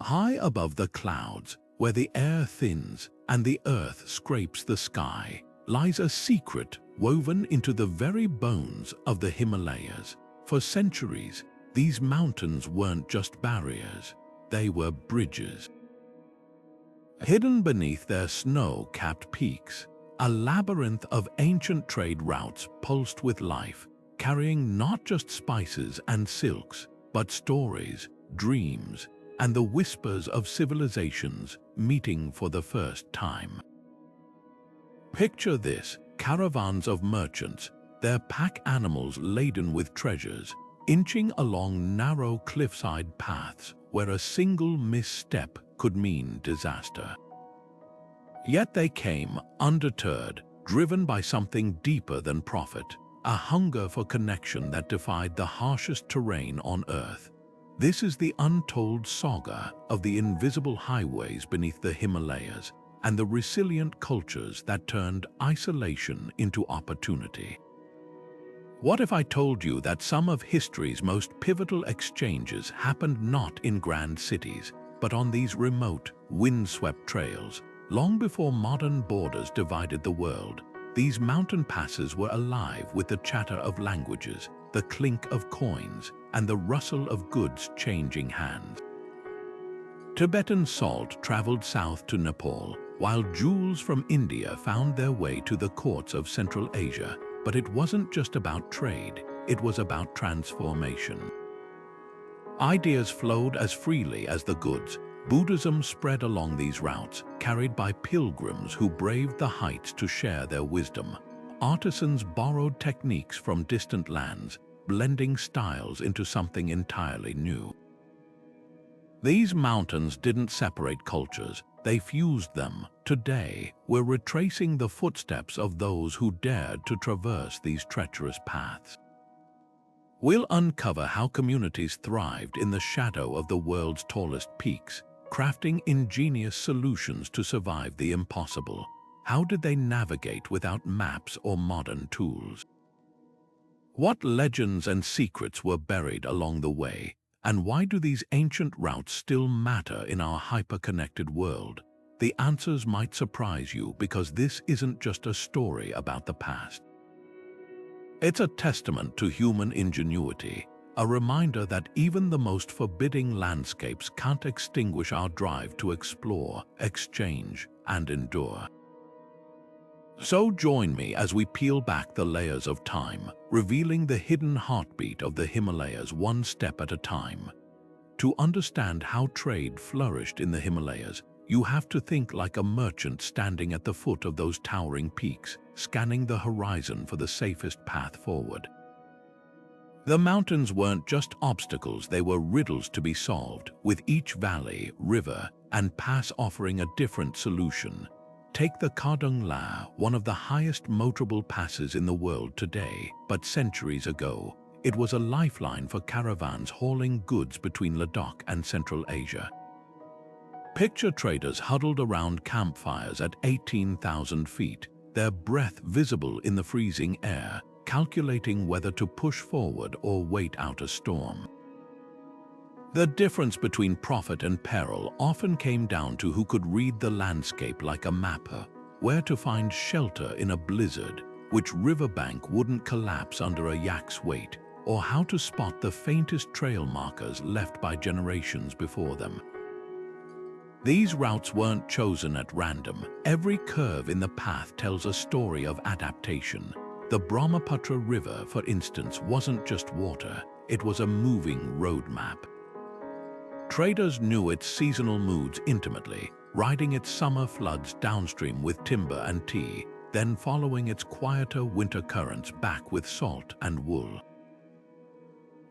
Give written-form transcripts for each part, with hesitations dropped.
High above the clouds, where the air thins and the earth scrapes the sky, lies a secret woven into the very bones of the Himalayas. For centuries, these mountains weren't just barriers, they were bridges. Hidden beneath their snow-capped peaks, a labyrinth of ancient trade routes pulsed with life, carrying not just spices and silks, but stories, dreams, and the whispers of civilizations meeting for the first time. Picture this: caravans of merchants, their pack animals laden with treasures, inching along narrow cliffside paths where a single misstep could mean disaster. Yet they came undeterred, driven by something deeper than profit, a hunger for connection that defied the harshest terrain on Earth. This is the untold saga of the invisible highways beneath the Himalayas and the resilient cultures that turned isolation into opportunity. What if I told you that some of history's most pivotal exchanges happened not in grand cities, but on these remote, windswept trails? Long before modern borders divided the world, these mountain passes were alive with the chatter of languages, the clink of coins, and the rustle of goods changing hands. Tibetan salt traveled south to Nepal, while jewels from India found their way to the courts of Central Asia. But it wasn't just about trade, it was about transformation. Ideas flowed as freely as the goods. Buddhism spread along these routes, carried by pilgrims who braved the heights to share their wisdom. Artisans borrowed techniques from distant lands, blending styles into something entirely new. These mountains didn't separate cultures, they fused them. Today, we're retracing the footsteps of those who dared to traverse these treacherous paths. We'll uncover how communities thrived in the shadow of the world's tallest peaks, crafting ingenious solutions to survive the impossible. How did they navigate without maps or modern tools? What legends and secrets were buried along the way? And why do these ancient routes still matter in our hyper-connected world? The answers might surprise you, because this isn't just a story about the past. It's a testament to human ingenuity, a reminder that even the most forbidding landscapes can't extinguish our drive to explore, exchange, and endure. So join me as we peel back the layers of time, revealing the hidden heartbeat of the Himalayas one step at a time. To understand how trade flourished in the Himalayas, you have to think like a merchant standing at the foot of those towering peaks, scanning the horizon for the safest path forward. The mountains weren't just obstacles, they were riddles to be solved, with each valley, river, and pass offering a different solution. Take the Kadung La, one of the highest motorable passes in the world today, but centuries ago, it was a lifeline for caravans hauling goods between Ladakh and Central Asia. Picture traders huddled around campfires at 18,000 feet, their breath visible in the freezing air, calculating whether to push forward or wait out a storm. The difference between profit and peril often came down to who could read the landscape like a mapper, where to find shelter in a blizzard, which riverbank wouldn't collapse under a yak's weight, or how to spot the faintest trail markers left by generations before them. These routes weren't chosen at random. Every curve in the path tells a story of adaptation. The Brahmaputra River, for instance, wasn't just water, it was a moving roadmap. Traders knew its seasonal moods intimately, riding its summer floods downstream with timber and tea, then following its quieter winter currents back with salt and wool.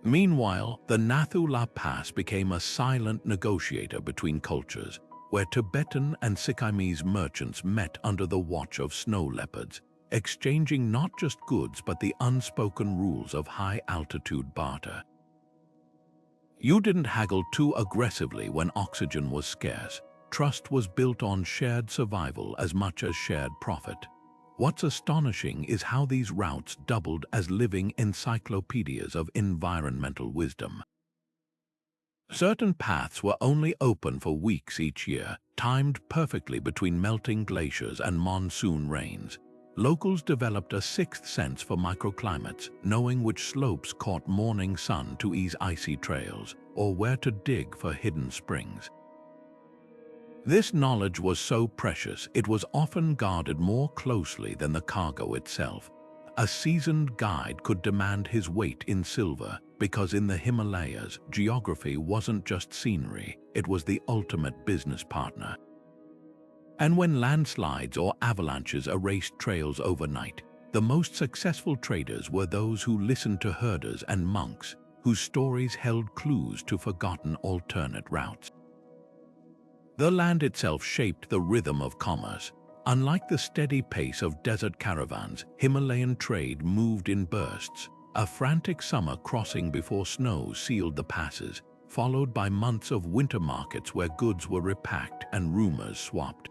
Meanwhile, the Nathu La Pass became a silent negotiator between cultures, where Tibetan and Sikkimese merchants met under the watch of snow leopards, exchanging not just goods but the unspoken rules of high-altitude barter. You didn't haggle too aggressively when oxygen was scarce. Trust was built on shared survival as much as shared profit. What's astonishing is how these routes doubled as living encyclopedias of environmental wisdom. Certain paths were only open for weeks each year, timed perfectly between melting glaciers and monsoon rains. Locals developed a sixth sense for microclimates, knowing which slopes caught morning sun to ease icy trails, or where to dig for hidden springs. This knowledge was so precious it was often guarded more closely than the cargo itself. A seasoned guide could demand his weight in silver, because in the Himalayas, geography wasn't just scenery, it was the ultimate business partner. And when landslides or avalanches erased trails overnight, the most successful traders were those who listened to herders and monks, whose stories held clues to forgotten alternate routes. The land itself shaped the rhythm of commerce. Unlike the steady pace of desert caravans, Himalayan trade moved in bursts. A frantic summer crossing before snow sealed the passes, followed by months of winter markets where goods were repacked and rumors swapped.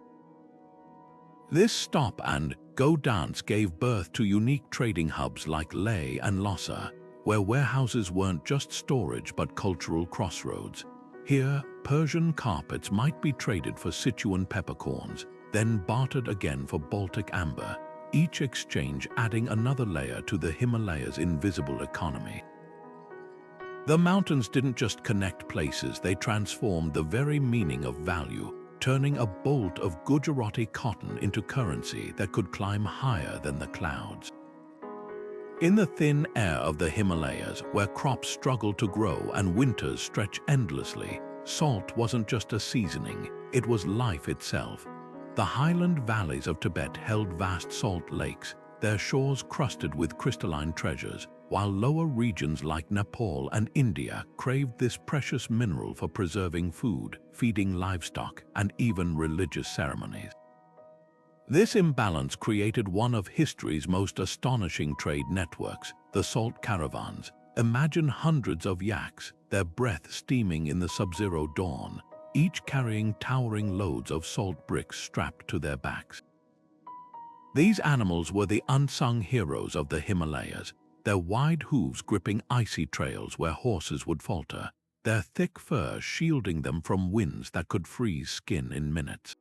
This stop-and-go dance gave birth to unique trading hubs like Leh and Lhasa, where warehouses weren't just storage but cultural crossroads. Here, Persian carpets might be traded for Sichuan peppercorns, then bartered again for Baltic amber, each exchange adding another layer to the Himalayas' invisible economy. The mountains didn't just connect places, they transformed the very meaning of value, turning a bolt of Gujarati cotton into currency that could climb higher than the clouds. In the thin air of the Himalayas, where crops struggle to grow and winters stretch endlessly, salt wasn't just a seasoning, it was life itself. The highland valleys of Tibet held vast salt lakes, their shores crusted with crystalline treasures, while lower regions like Nepal and India craved this precious mineral for preserving food, feeding livestock, and even religious ceremonies. This imbalance created one of history's most astonishing trade networks, the salt caravans. Imagine hundreds of yaks, their breath steaming in the sub-zero dawn, each carrying towering loads of salt bricks strapped to their backs. These animals were the unsung heroes of the Himalayas, their wide hooves gripping icy trails where horses would falter, their thick fur shielding them from winds that could freeze skin in minutes.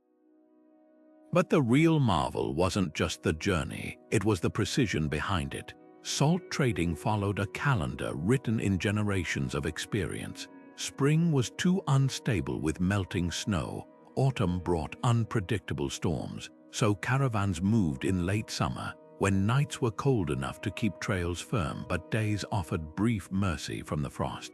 But the real marvel wasn't just the journey, it was the precision behind it. Salt trading followed a calendar written in generations of experience. Spring was too unstable with melting snow, autumn brought unpredictable storms, so caravans moved in late summer, when nights were cold enough to keep trails firm but days offered brief mercy from the frost.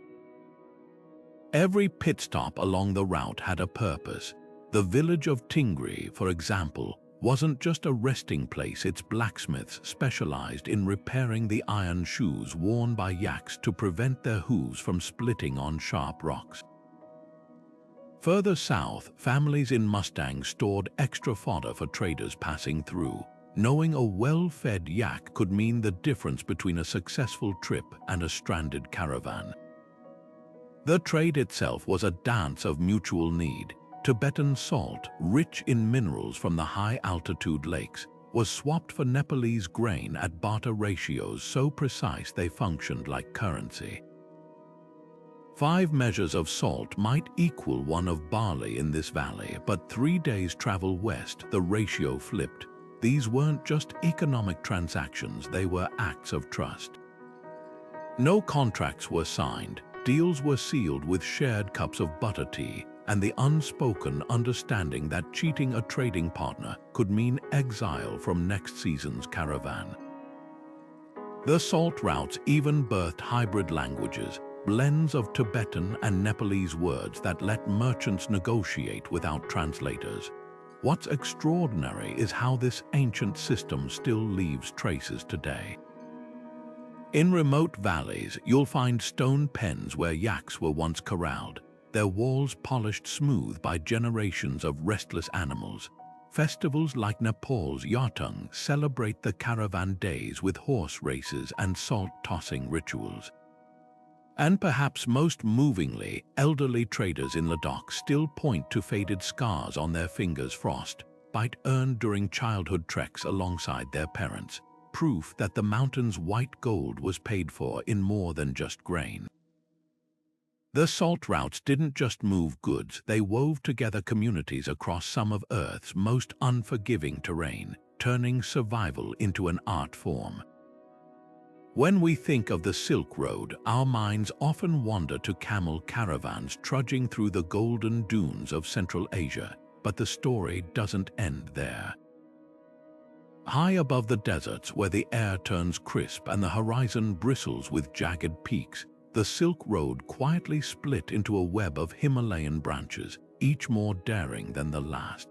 Every pit stop along the route had a purpose. The village of Tingri, for example, wasn't just a resting place, its blacksmiths specialized in repairing the iron shoes worn by yaks to prevent their hooves from splitting on sharp rocks. Further south, families in Mustangs stored extra fodder for traders passing through. Knowing a well-fed yak could mean the difference between a successful trip and a stranded caravan. The trade itself was a dance of mutual need. Tibetan salt, rich in minerals from the high-altitude lakes, was swapped for Nepalese grain at barter ratios so precise they functioned like currency. 5 measures of salt might equal one of barley in this valley, but 3 days' travel west, the ratio flipped. These weren't just economic transactions, they were acts of trust. No contracts were signed, deals were sealed with shared cups of butter tea, and the unspoken understanding that cheating a trading partner could mean exile from next season's caravan. The salt routes even birthed hybrid languages, blends of Tibetan and Nepalese words that let merchants negotiate without translators. What's extraordinary is how this ancient system still leaves traces today. In remote valleys, you'll find stone pens where yaks were once corralled, their walls polished smooth by generations of restless animals. Festivals like Nepal's Yartung celebrate the caravan days with horse races and salt-tossing rituals. And perhaps most movingly, elderly traders in Ladakh still point to faded scars on their fingers, frostbite earned during childhood treks alongside their parents, proof that the mountain's white gold was paid for in more than just grain. The salt routes didn't just move goods, they wove together communities across some of Earth's most unforgiving terrain, turning survival into an art form. When we think of the Silk Road, our minds often wander to camel caravans trudging through the golden dunes of Central Asia, but the story doesn't end there. High above the deserts, where the air turns crisp and the horizon bristles with jagged peaks, the Silk Road quietly split into a web of Himalayan branches, each more daring than the last.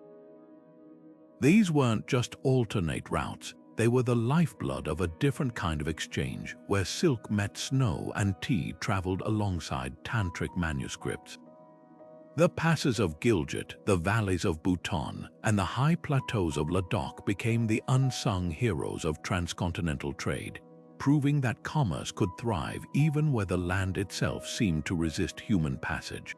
These weren't just alternate routes, they were the lifeblood of a different kind of exchange, where silk met snow and tea traveled alongside tantric manuscripts. The passes of Gilgit, the valleys of Bhutan, and the high plateaus of Ladakh became the unsung heroes of transcontinental trade, proving that commerce could thrive even where the land itself seemed to resist human passage.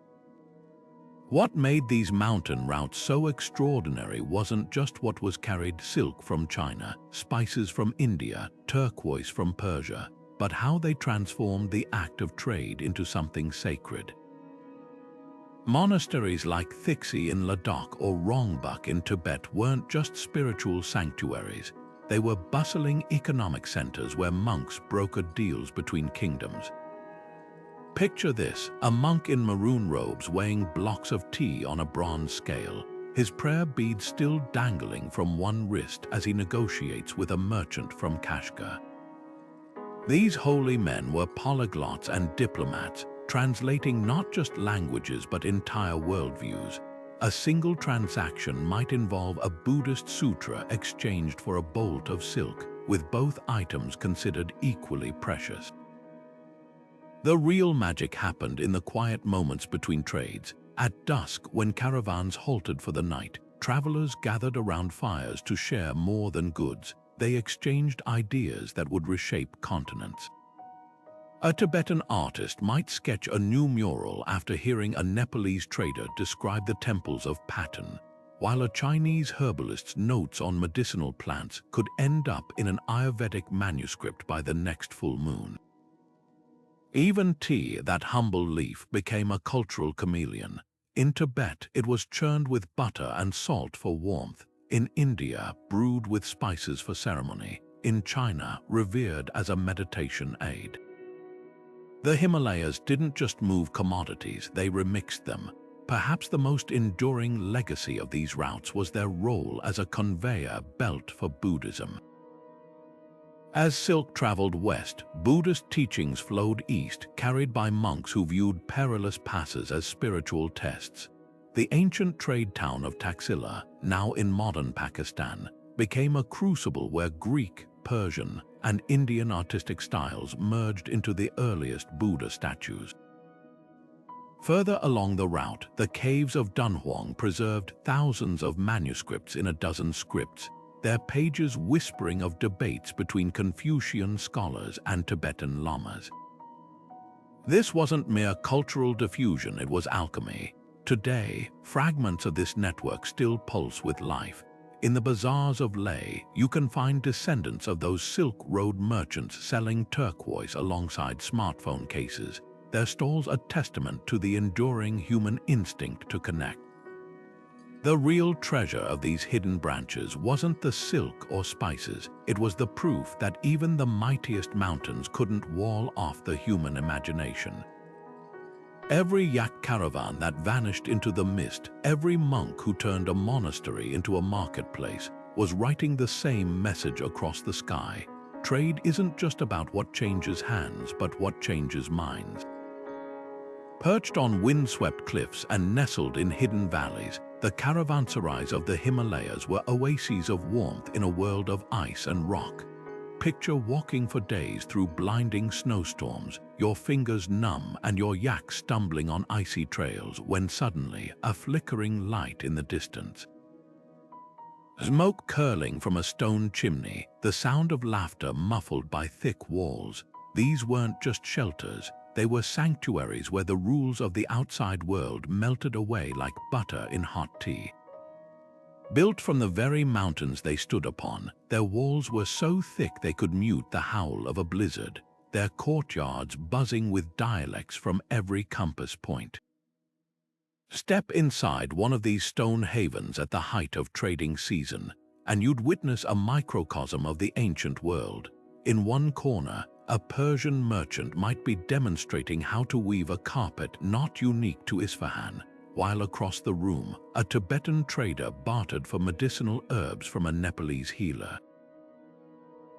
What made these mountain routes so extraordinary wasn't just what was carried: silk from China, spices from India, turquoise from Persia, but how they transformed the act of trade into something sacred. Monasteries like Thixi in Ladakh or Rongbuk in Tibet weren't just spiritual sanctuaries. They were bustling economic centers where monks brokered deals between kingdoms. Picture this: a monk in maroon robes weighing blocks of tea on a bronze scale, his prayer beads still dangling from one wrist as he negotiates with a merchant from Kashgar. These holy men were polyglots and diplomats, translating not just languages but entire worldviews. A single transaction might involve a Buddhist sutra exchanged for a bolt of silk, with both items considered equally precious. The real magic happened in the quiet moments between trades. At dusk, when caravans halted for the night, travelers gathered around fires to share more than goods. They exchanged ideas that would reshape continents. A Tibetan artist might sketch a new mural after hearing a Nepalese trader describe the temples of Patan, while a Chinese herbalist's notes on medicinal plants could end up in an Ayurvedic manuscript by the next full moon. Even tea, that humble leaf, became a cultural chameleon. In Tibet, it was churned with butter and salt for warmth. In India, brewed with spices for ceremony. In China, revered as a meditation aid. The Himalayas didn't just move commodities, they remixed them. Perhaps the most enduring legacy of these routes was their role as a conveyor belt for Buddhism. As silk traveled west, Buddhist teachings flowed east, carried by monks who viewed perilous passes as spiritual tests. The ancient trade town of Taxila, now in modern Pakistan, became a crucible where Greek, Persian, and Indian artistic styles merged into the earliest Buddha statues. Further along the route, the caves of Dunhuang preserved thousands of manuscripts in a dozen scripts, their pages whispering of debates between Confucian scholars and Tibetan lamas. This wasn't mere cultural diffusion, it was alchemy. Today, fragments of this network still pulse with life. In the bazaars of Leh, you can find descendants of those Silk Road merchants selling turquoise alongside smartphone cases, their stalls a testament to the enduring human instinct to connect. The real treasure of these hidden branches wasn't the silk or spices, it was the proof that even the mightiest mountains couldn't wall off the human imagination. Every yak caravan that vanished into the mist, every monk who turned a monastery into a marketplace, was writing the same message across the sky. Trade isn't just about what changes hands, but what changes minds. Perched on windswept cliffs and nestled in hidden valleys, the caravanserais of the Himalayas were oases of warmth in a world of ice and rock. Picture walking for days through blinding snowstorms, your fingers numb and your yaks stumbling on icy trails when suddenly a flickering light in the distance. Smoke curling from a stone chimney, the sound of laughter muffled by thick walls. These weren't just shelters, they were sanctuaries where the rules of the outside world melted away like butter in hot tea. Built from the very mountains they stood upon, their walls were so thick they could mute the howl of a blizzard. their courtyards buzzing with dialects from every compass point. Step inside one of these stone havens at the height of trading season, and you'd witness a microcosm of the ancient world. In one corner, a Persian merchant might be demonstrating how to weave a carpet not unique to Isfahan, while across the room, a Tibetan trader bartered for medicinal herbs from a Nepalese healer.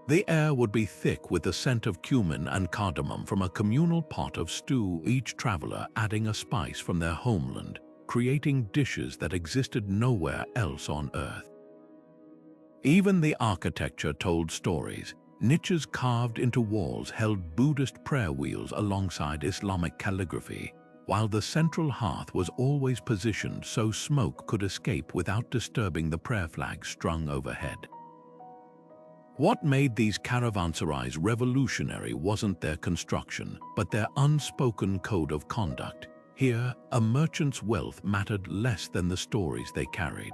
The air would be thick with the scent of cumin and cardamom from a communal pot of stew, each traveler adding a spice from their homeland, creating dishes that existed nowhere else on earth. Even the architecture told stories. Niches carved into walls held Buddhist prayer wheels alongside Islamic calligraphy, while the central hearth was always positioned so smoke could escape without disturbing the prayer flags strung overhead. What made these caravanserais revolutionary wasn't their construction, but their unspoken code of conduct. Here, a merchant's wealth mattered less than the stories they carried.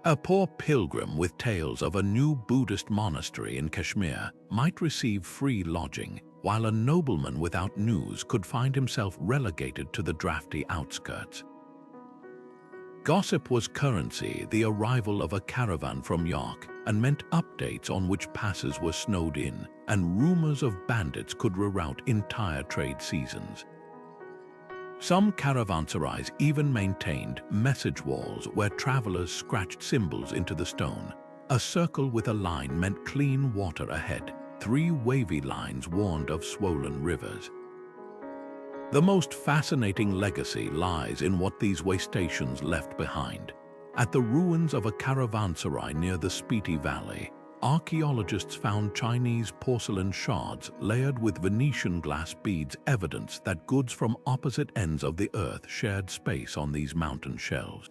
A poor pilgrim with tales of a new Buddhist monastery in Kashmir might receive free lodging, while a nobleman without news could find himself relegated to the drafty outskirts. Gossip was currency, the arrival of a caravan from York, and meant updates on which passes were snowed in, and rumors of bandits could reroute entire trade seasons. Some caravanserais even maintained message walls where travelers scratched symbols into the stone. A circle with a line meant clean water ahead. 3 wavy lines warned of swollen rivers. The most fascinating legacy lies in what these way stations left behind. At the ruins of a caravanserai near the Spiti Valley, archaeologists found Chinese porcelain shards layered with Venetian glass beads, evidence that goods from opposite ends of the earth shared space on these mountain shelves.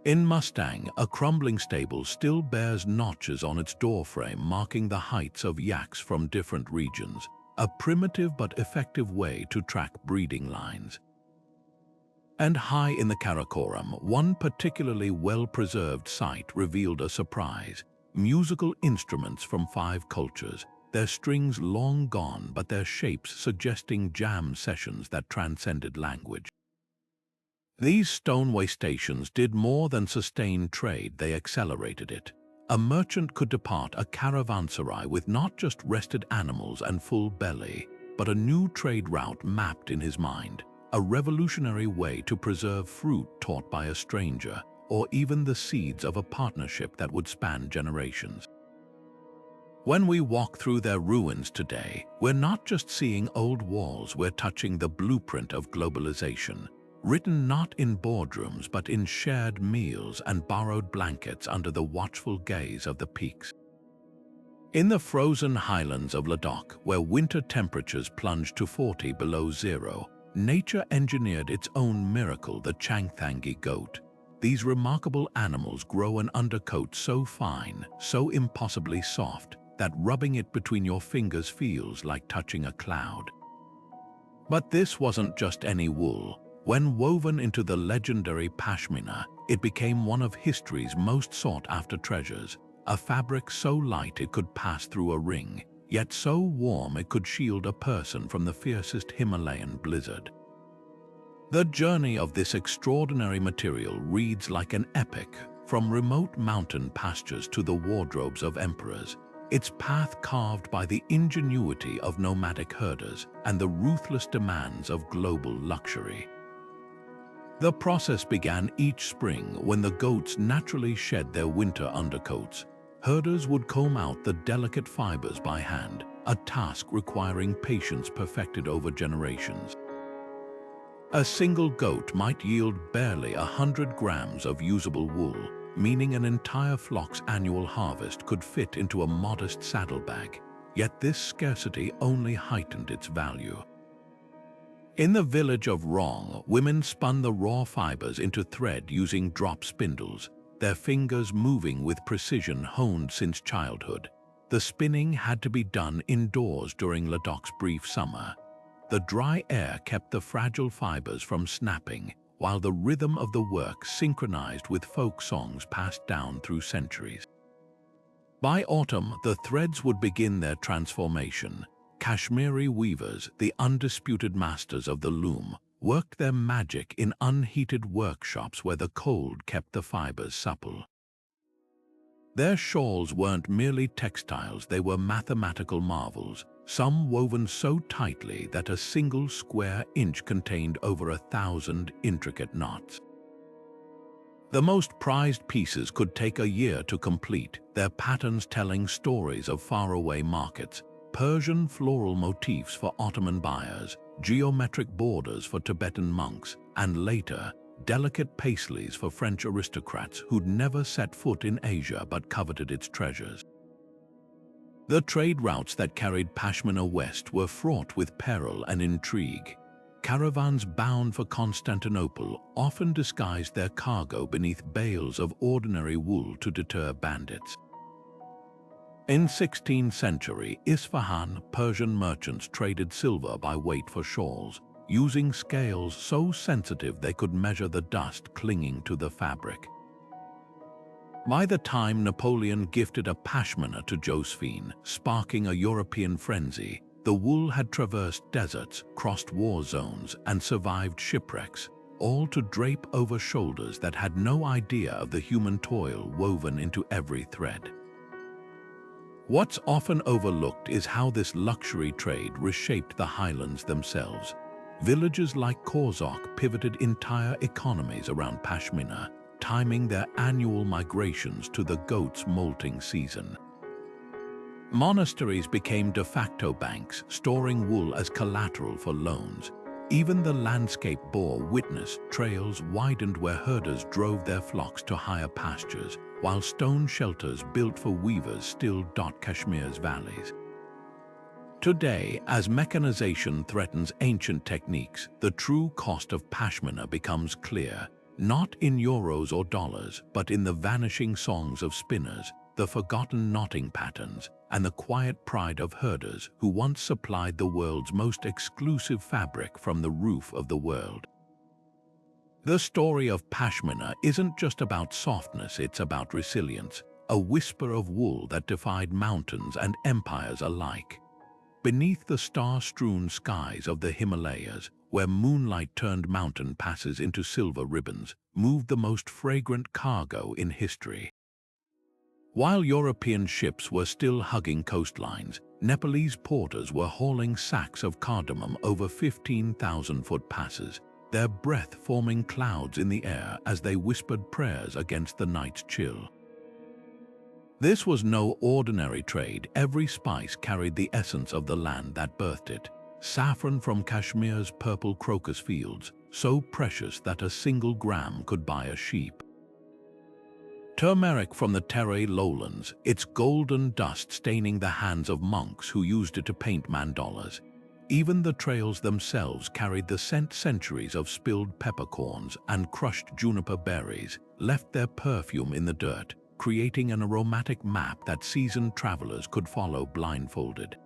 In Mustang, a crumbling stable still bears notches on its doorframe marking the heights of yaks from different regions, a primitive but effective way to track breeding lines. And high in the Karakoram, one particularly well-preserved site revealed a surprise. Musical instruments from 5 cultures, their strings long gone but their shapes suggesting jam sessions that transcended language. These stoneway stations did more than sustain trade, they accelerated it. A merchant could depart a caravanserai with not just rested animals and full belly, but a new trade route mapped in his mind, a revolutionary way to preserve fruit taught by a stranger, or even the seeds of a partnership that would span generations. When we walk through their ruins today, we're not just seeing old walls, we're touching the blueprint of globalization, written not in boardrooms but in shared meals and borrowed blankets under the watchful gaze of the peaks. In the frozen highlands of Ladakh, where winter temperatures plunged to 40 below zero, nature engineered its own miracle, the Changthangi goat. These remarkable animals grow an undercoat so fine, so impossibly soft, that rubbing it between your fingers feels like touching a cloud. But this wasn't just any wool. When woven into the legendary Pashmina, it became one of history's most sought-after treasures, a fabric so light it could pass through a ring, yet so warm it could shield a person from the fiercest Himalayan blizzard. The journey of this extraordinary material reads like an epic, from remote mountain pastures to the wardrobes of emperors, its path carved by the ingenuity of nomadic herders and the ruthless demands of global luxury. The process began each spring when the goats naturally shed their winter undercoats. Herders would comb out the delicate fibers by hand, a task requiring patience perfected over generations. A single goat might yield barely 100 grams of usable wool, meaning an entire flock's annual harvest could fit into a modest saddlebag, yet this scarcity only heightened its value. In the village of Rong, women spun the raw fibers into thread using drop spindles, their fingers moving with precision honed since childhood. The spinning had to be done indoors during Ladakh's brief summer. The dry air kept the fragile fibers from snapping, while the rhythm of the work synchronized with folk songs passed down through centuries. By autumn, the threads would begin their transformation. Kashmiri weavers, the undisputed masters of the loom, worked their magic in unheated workshops where the cold kept the fibers supple. Their shawls weren't merely textiles, they were mathematical marvels, some woven so tightly that a single square inch contained over 1,000 intricate knots. The most prized pieces could take a year to complete, their patterns telling stories of faraway markets, Persian floral motifs for Ottoman buyers, geometric borders for Tibetan monks, and later, delicate paisleys for French aristocrats who'd never set foot in Asia but coveted its treasures. The trade routes that carried Pashmina west were fraught with peril and intrigue. Caravans bound for Constantinople often disguised their cargo beneath bales of ordinary wool to deter bandits. In 16th century Isfahan, Persian merchants traded silver by weight for shawls, using scales so sensitive they could measure the dust clinging to the fabric. By the time Napoleon gifted a pashmina to Josephine, sparking a European frenzy, the wool had traversed deserts, crossed war zones, and survived shipwrecks, all to drape over shoulders that had no idea of the human toil woven into every thread. What's often overlooked is how this luxury trade reshaped the highlands themselves. Villages like Korzok pivoted entire economies around Pashmina, timing their annual migrations to the goat's molting season. Monasteries became de facto banks, storing wool as collateral for loans. Even the landscape bore witness. Trails widened where herders drove their flocks to higher pastures, while stone shelters built for weavers still dot Kashmir's valleys. Today, as mechanization threatens ancient techniques, the true cost of pashmina becomes clear, not in euros or dollars, but in the vanishing songs of spinners, the forgotten knotting patterns, and the quiet pride of herders who once supplied the world's most exclusive fabric from the roof of the world. The story of Pashmina isn't just about softness, it's about resilience, a whisper of wool that defied mountains and empires alike. Beneath the star-strewn skies of the Himalayas, where moonlight turned mountain passes into silver ribbons, moved the most fragrant cargo in history. While European ships were still hugging coastlines, Nepalese porters were hauling sacks of cardamom over 15,000-foot passes, their breath forming clouds in the air as they whispered prayers against the night's chill. This was no ordinary trade. Every spice carried the essence of the land that birthed it. Saffron from Kashmir's purple crocus fields, so precious that a single gram could buy a sheep. Turmeric from the Terai lowlands, its golden dust staining the hands of monks who used it to paint mandalas. Even the trails themselves carried the scent. Centuries of spilled peppercorns and crushed juniper berries left their perfume in the dirt, creating an aromatic map that seasoned travelers could follow blindfolded.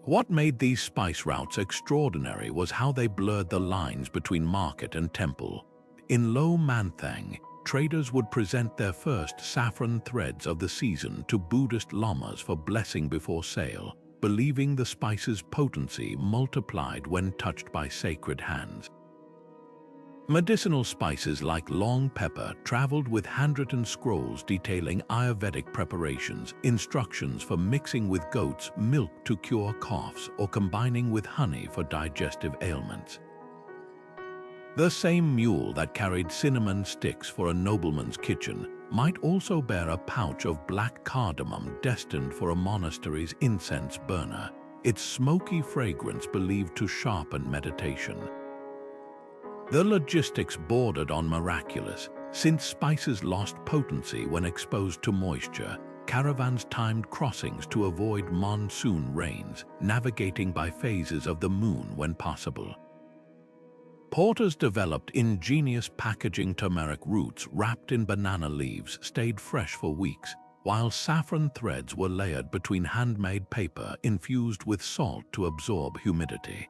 What made these spice routes extraordinary was how they blurred the lines between market and temple. In Lo Manthang, traders would present their first saffron threads of the season to Buddhist lamas for blessing before sale, believing the spice's potency multiplied when touched by sacred hands. Medicinal spices like long pepper traveled with handwritten scrolls detailing Ayurvedic preparations, instructions for mixing with goat's milk to cure coughs or combining with honey for digestive ailments. The same mule that carried cinnamon sticks for a nobleman's kitchen might also bear a pouch of black cardamom destined for a monastery's incense burner, its smoky fragrance believed to sharpen meditation. The logistics bordered on miraculous. Since spices lost potency when exposed to moisture, caravans timed crossings to avoid monsoon rains, navigating by phases of the moon when possible. Porters developed ingenious packaging. Turmeric roots wrapped in banana leaves stayed fresh for weeks, while saffron threads were layered between handmade paper infused with salt to absorb humidity.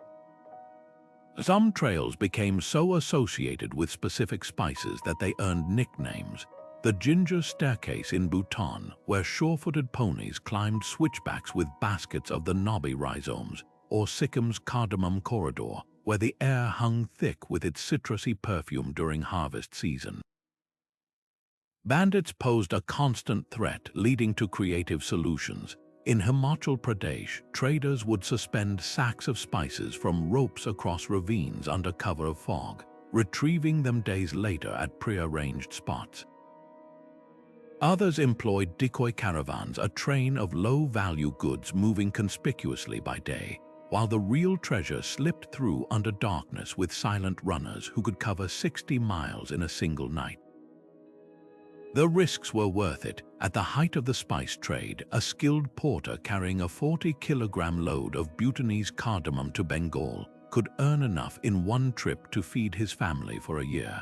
Some trails became so associated with specific spices that they earned nicknames. The ginger staircase in Bhutan, where sure-footed ponies climbed switchbacks with baskets of the knobby rhizomes, or Sikkim's cardamom corridor, where the air hung thick with its citrusy perfume during harvest season. Bandits posed a constant threat, leading to creative solutions. In Himachal Pradesh, traders would suspend sacks of spices from ropes across ravines under cover of fog, retrieving them days later at prearranged spots. Others employed decoy caravans, a train of low-value goods moving conspicuously by day, while the real treasure slipped through under darkness with silent runners who could cover 60 miles in a single night. The risks were worth it. At the height of the spice trade, a skilled porter carrying a 40-kilogram load of Bhutanese cardamom to Bengal could earn enough in one trip to feed his family for a year.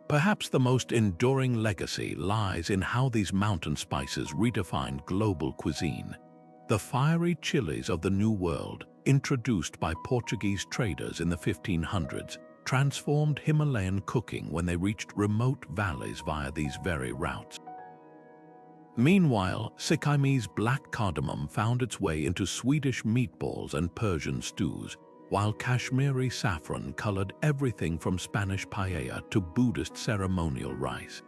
Perhaps the most enduring legacy lies in how these mountain spices redefined global cuisine. The fiery chilies of the New World, introduced by Portuguese traders in the 1500s, transformed Himalayan cooking when they reached remote valleys via these very routes. Meanwhile, Sikkimese black cardamom found its way into Swedish meatballs and Persian stews, while Kashmiri saffron colored everything from Spanish paella to Buddhist ceremonial rice.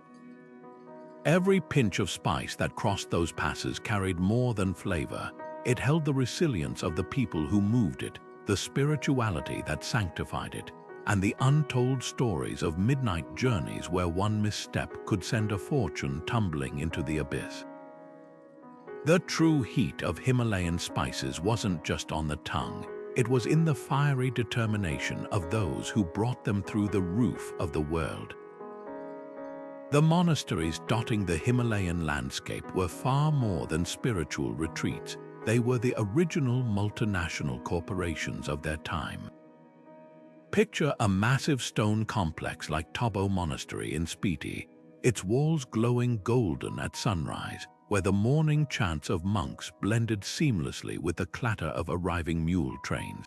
Every pinch of spice that crossed those passes carried more than flavor. It held the resilience of the people who moved it, the spirituality that sanctified it, and the untold stories of midnight journeys where one misstep could send a fortune tumbling into the abyss. The true heat of Himalayan spices wasn't just on the tongue. It was in the fiery determination of those who brought them through the roof of the world. The monasteries dotting the Himalayan landscape were far more than spiritual retreats. They were the original multinational corporations of their time. Picture a massive stone complex like Tobo Monastery in Spiti, its walls glowing golden at sunrise, where the morning chants of monks blended seamlessly with the clatter of arriving mule trains.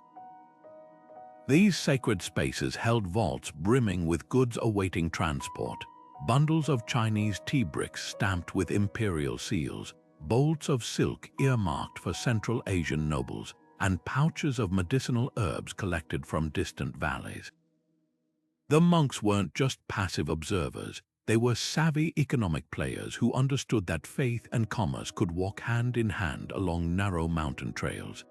These sacred spaces held vaults brimming with goods awaiting transport, bundles of Chinese tea bricks stamped with imperial seals, bolts of silk earmarked for Central Asian nobles, and pouches of medicinal herbs collected from distant valleys. The monks weren't just passive observers. They were savvy economic players who understood that faith and commerce could walk hand in hand along narrow mountain trails.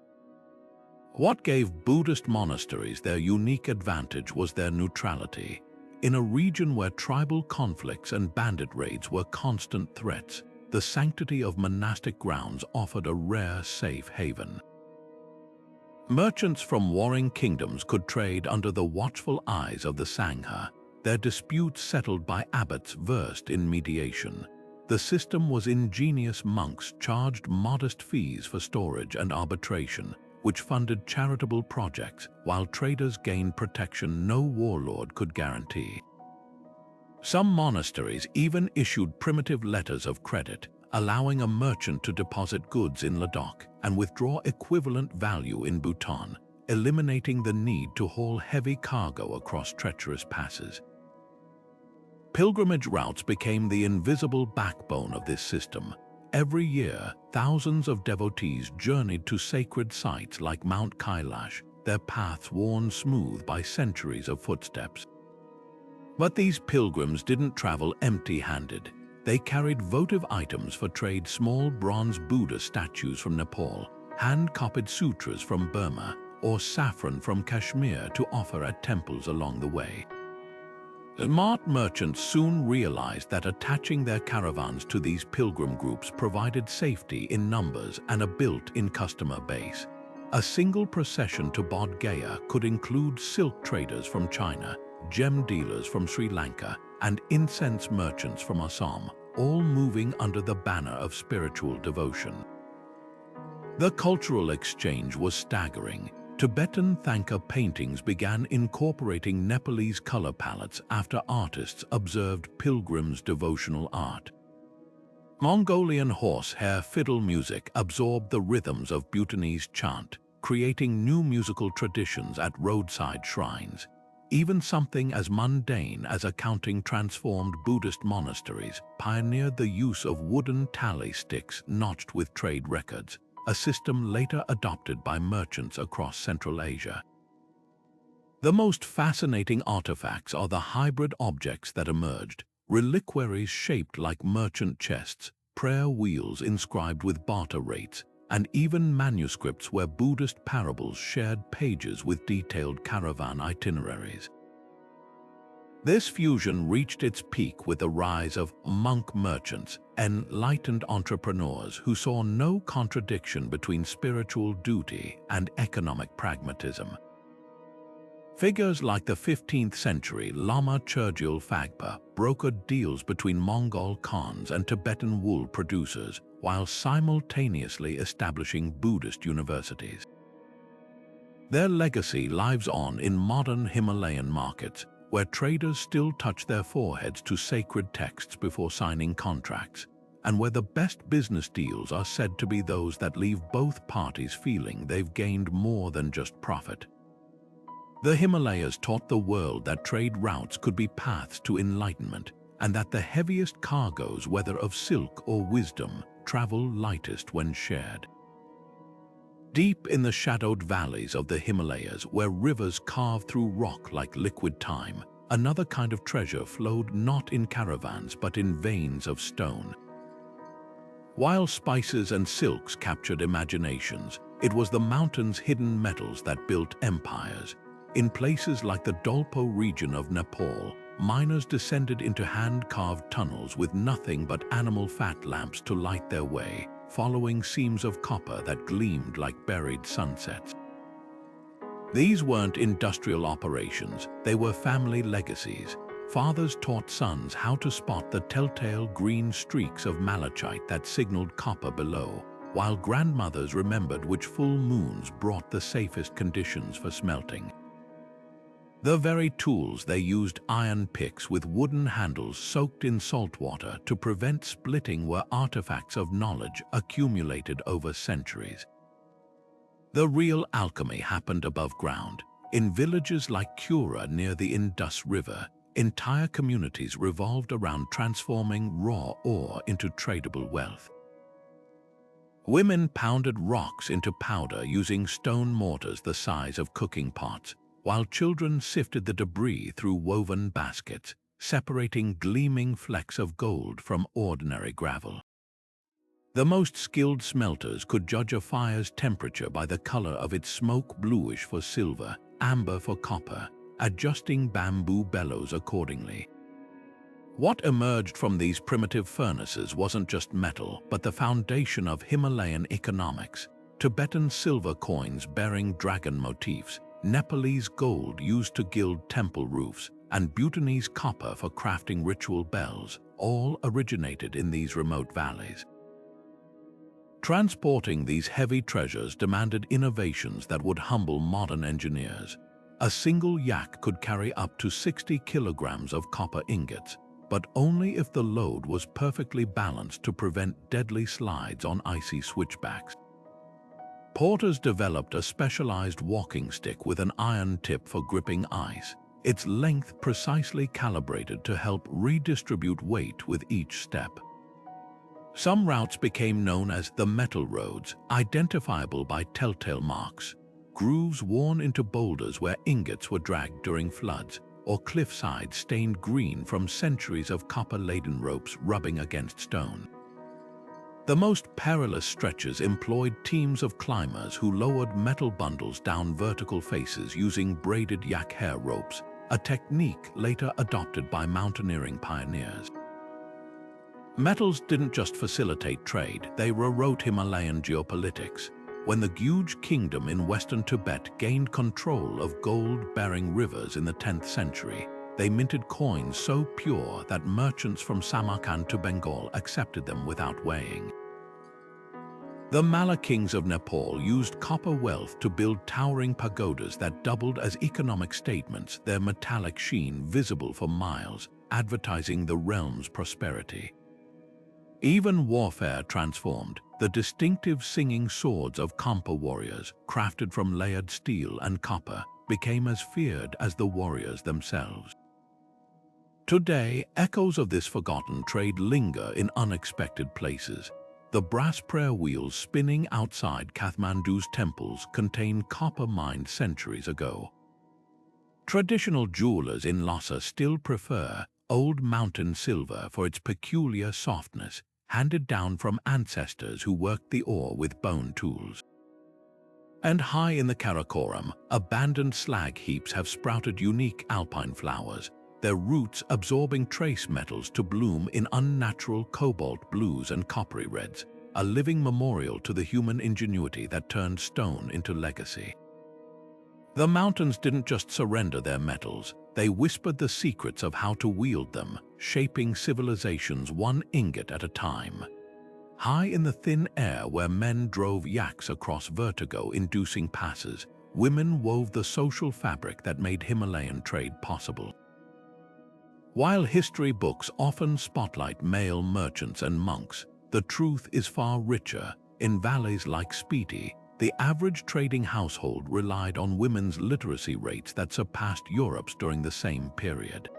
What gave Buddhist monasteries their unique advantage was their neutrality. In a region where tribal conflicts and bandit raids were constant threats, the sanctity of monastic grounds offered a rare safe haven. Merchants from warring kingdoms could trade under the watchful eyes of the Sangha, their disputes settled by abbots versed in mediation. The system was ingenious. Monks charged modest fees for storage and arbitration, which funded charitable projects, while traders gained protection no warlord could guarantee. Some monasteries even issued primitive letters of credit, allowing a merchant to deposit goods in Ladakh and withdraw equivalent value in Bhutan, eliminating the need to haul heavy cargo across treacherous passes. Pilgrimage routes became the invisible backbone of this system. Every year, thousands of devotees journeyed to sacred sites like Mount Kailash, their paths worn smooth by centuries of footsteps. But these pilgrims didn't travel empty-handed. They carried votive items for trade: small bronze Buddha statues from Nepal, hand-copied sutras from Burma, or saffron from Kashmir to offer at temples along the way. Smart merchants soon realized that attaching their caravans to these pilgrim groups provided safety in numbers and a built-in customer base. A single procession to Bodh Gaya could include silk traders from China, gem dealers from Sri Lanka, and incense merchants from Assam, all moving under the banner of spiritual devotion. The cultural exchange was staggering. Tibetan Thangka paintings began incorporating Nepalese color palettes after artists observed pilgrims' devotional art. Mongolian horsehair fiddle music absorbed the rhythms of Bhutanese chant, creating new musical traditions at roadside shrines. Even something as mundane as accounting transformed Buddhist monasteries pioneered the use of wooden tally sticks notched with trade records, a system later adopted by merchants across Central Asia. The most fascinating artifacts are the hybrid objects that emerged, reliquaries shaped like merchant chests, prayer wheels inscribed with barter rates, and even manuscripts where Buddhist parables shared pages with detailed caravan itineraries. This fusion reached its peak with the rise of monk merchants, enlightened entrepreneurs who saw no contradiction between spiritual duty and economic pragmatism. Figures like the 15th century Lama Churgyul Phagpa brokered deals between Mongol Khans and Tibetan wool producers while simultaneously establishing Buddhist universities. Their legacy lives on in modern Himalayan markets, where traders still touch their foreheads to sacred texts before signing contracts, and where the best business deals are said to be those that leave both parties feeling they've gained more than just profit. The Himalayas taught the world that trade routes could be paths to enlightenment, and that the heaviest cargoes, whether of silk or wisdom, travel lightest when shared. Deep in the shadowed valleys of the Himalayas, where rivers carve through rock like liquid time, another kind of treasure flowed not in caravans but in veins of stone. While spices and silks captured imaginations, it was the mountains' hidden metals that built empires. In places like the Dolpo region of Nepal, miners descended into hand-carved tunnels with nothing but animal fat lamps to light their way, following seams of copper that gleamed like buried sunsets. These weren't industrial operations, they were family legacies. Fathers taught sons how to spot the telltale green streaks of malachite that signaled copper below, while grandmothers remembered which full moons brought the safest conditions for smelting. The very tools they used, iron picks with wooden handles soaked in salt water to prevent splitting, were artifacts of knowledge accumulated over centuries. The real alchemy happened above ground. In villages like Kura near the Indus River, entire communities revolved around transforming raw ore into tradable wealth. Women pounded rocks into powder using stone mortars the size of cooking pots, while children sifted the debris through woven baskets, separating gleaming flecks of gold from ordinary gravel. The most skilled smelters could judge a fire's temperature by the color of its smoke, bluish for silver, amber for copper, adjusting bamboo bellows accordingly. What emerged from these primitive furnaces wasn't just metal, but the foundation of Himalayan economics. Tibetan silver coins bearing dragon motifs, Nepalese gold used to gild temple roofs, and Bhutanese copper for crafting ritual bells, all originated in these remote valleys. Transporting these heavy treasures demanded innovations that would humble modern engineers. A single yak could carry up to 60 kilograms of copper ingots, but only if the load was perfectly balanced to prevent deadly slides on icy switchbacks. Porters developed a specialized walking stick with an iron tip for gripping ice, its length precisely calibrated to help redistribute weight with each step. Some routes became known as the metal roads, identifiable by telltale marks, grooves worn into boulders where ingots were dragged during floods, or cliffsides stained green from centuries of copper-laden ropes rubbing against stone. The most perilous stretches employed teams of climbers who lowered metal bundles down vertical faces using braided yak hair ropes, a technique later adopted by mountaineering pioneers. Metals didn't just facilitate trade, they rewrote Himalayan geopolitics. When the Guj kingdom in western Tibet gained control of gold-bearing rivers in the 10th century, they minted coins so pure that merchants from Samarkand to Bengal accepted them without weighing. The Malla kings of Nepal used copper wealth to build towering pagodas that doubled as economic statements, their metallic sheen visible for miles, advertising the realm's prosperity. Even warfare transformed. The distinctive singing swords of Kampa warriors, crafted from layered steel and copper, became as feared as the warriors themselves. Today, echoes of this forgotten trade linger in unexpected places. The brass prayer wheels spinning outside Kathmandu's temples contain copper mined centuries ago. Traditional jewelers in Lhasa still prefer old mountain silver for its peculiar softness, handed down from ancestors who worked the ore with bone tools. And high in the Karakoram, abandoned slag heaps have sprouted unique alpine flowers, their roots absorbing trace metals to bloom in unnatural cobalt blues and coppery reds, a living memorial to the human ingenuity that turned stone into legacy. The mountains didn't just surrender their metals, they whispered the secrets of how to wield them, shaping civilizations one ingot at a time. High in the thin air where men drove yaks across vertigo-inducing passes, women wove the social fabric that made Himalayan trade possible. While history books often spotlight male merchants and monks, the truth is far richer. In valleys like Spiti, the average trading household relied on women's literacy rates that surpassed Europe's during the same period.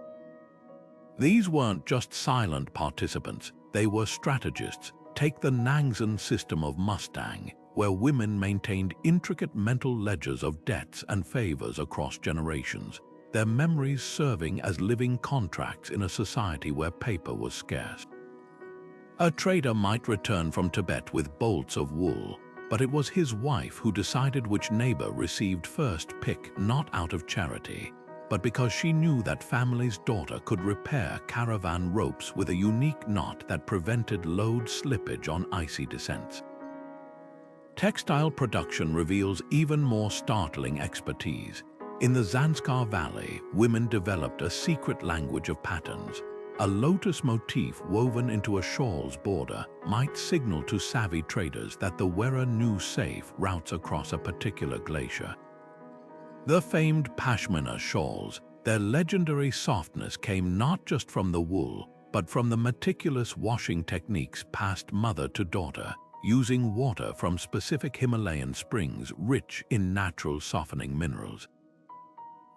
These weren't just silent participants, they were strategists. Take the Nangzan system of Mustang, where women maintained intricate mental ledgers of debts and favors across generations, their memories serving as living contracts in a society where paper was scarce. A trader might return from Tibet with bolts of wool, but it was his wife who decided which neighbor received first pick, not out of charity, but because she knew that family's daughter could repair caravan ropes with a unique knot that prevented load slippage on icy descents. Textile production reveals even more startling expertise. In the Zanskar Valley, women developed a secret language of patterns. A lotus motif woven into a shawl's border might signal to savvy traders that the wearer knew safe routes across a particular glacier. The famed Pashmina shawls, their legendary softness came not just from the wool, but from the meticulous washing techniques passed mother to daughter, using water from specific Himalayan springs rich in natural softening minerals.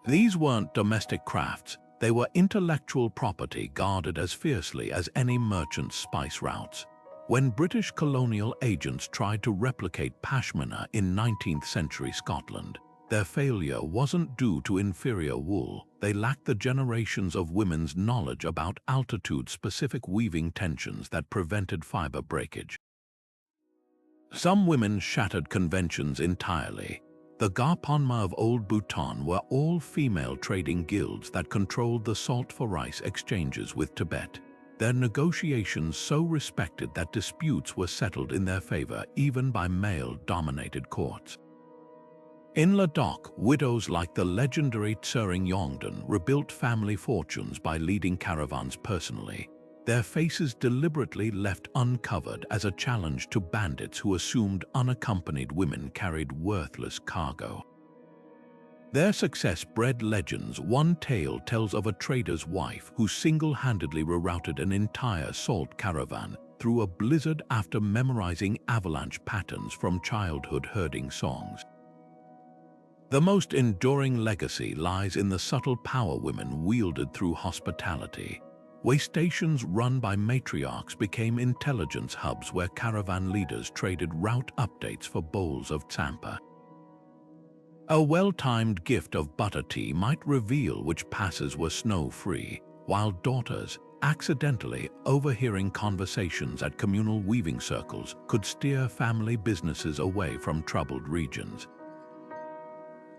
These weren't domestic crafts, they were intellectual property guarded as fiercely as any merchant's spice routes. When British colonial agents tried to replicate Pashmina in 19th century Scotland, their failure wasn't due to inferior wool, they lacked the generations of women's knowledge about altitude-specific weaving tensions that prevented fiber breakage. Some women shattered conventions entirely. The Garpanma of Old Bhutan were all-female trading guilds that controlled the salt-for-rice exchanges with Tibet, their negotiations so respected that disputes were settled in their favor even by male-dominated courts. In Ladakh, widows like the legendary Tsering Yongden rebuilt family fortunes by leading caravans personally, their faces deliberately left uncovered as a challenge to bandits who assumed unaccompanied women carried worthless cargo. Their success bred legends. One tale tells of a trader's wife who single-handedly rerouted an entire salt caravan through a blizzard after memorizing avalanche patterns from childhood herding songs. The most enduring legacy lies in the subtle power women wielded through hospitality. Way stations run by matriarchs became intelligence hubs where caravan leaders traded route updates for bowls of tsampa. A well-timed gift of butter tea might reveal which passes were snow-free, while daughters, accidentally overhearing conversations at communal weaving circles, could steer family businesses away from troubled regions.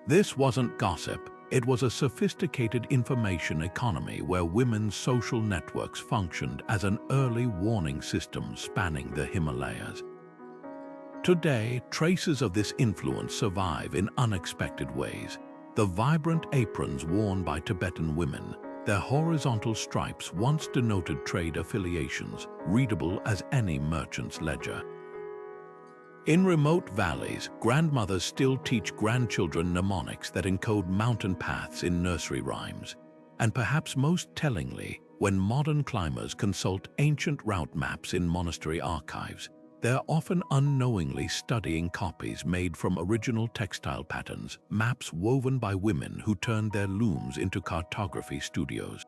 This wasn't gossip, it was a sophisticated information economy where women's social networks functioned as an early warning system spanning the Himalayas. Today, traces of this influence survive in unexpected ways. The vibrant aprons worn by Tibetan women, their horizontal stripes once denoted trade affiliations, readable as any merchant's ledger. In remote valleys, grandmothers still teach grandchildren mnemonics that encode mountain paths in nursery rhymes. And perhaps most tellingly, when modern climbers consult ancient route maps in monastery archives, They're often unknowingly studying copies made from original textile patterns, maps woven by women who turned their looms into cartography studios.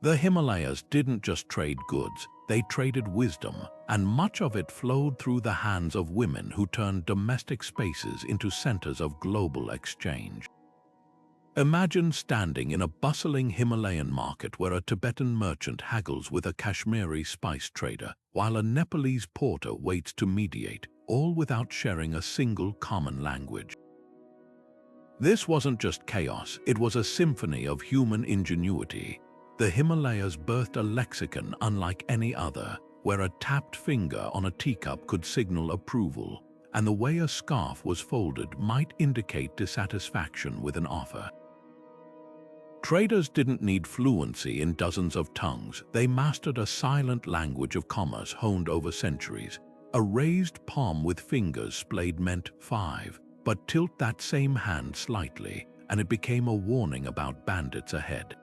The Himalayas didn't just trade goods, they traded wisdom, and much of it flowed through the hands of women who turned domestic spaces into centers of global exchange. Imagine standing in a bustling Himalayan market where a Tibetan merchant haggles with a Kashmiri spice trader, while a Nepalese porter waits to mediate, all without sharing a single common language. This wasn't just chaos, it was a symphony of human ingenuity. The Himalayas birthed a lexicon unlike any other, where a tapped finger on a teacup could signal approval, and the way a scarf was folded might indicate dissatisfaction with an offer. Traders didn't need fluency in dozens of tongues. They mastered a silent language of commerce honed over centuries. A raised palm with fingers splayed meant 5, but tilt that same hand slightly, and it became a warning about bandits ahead.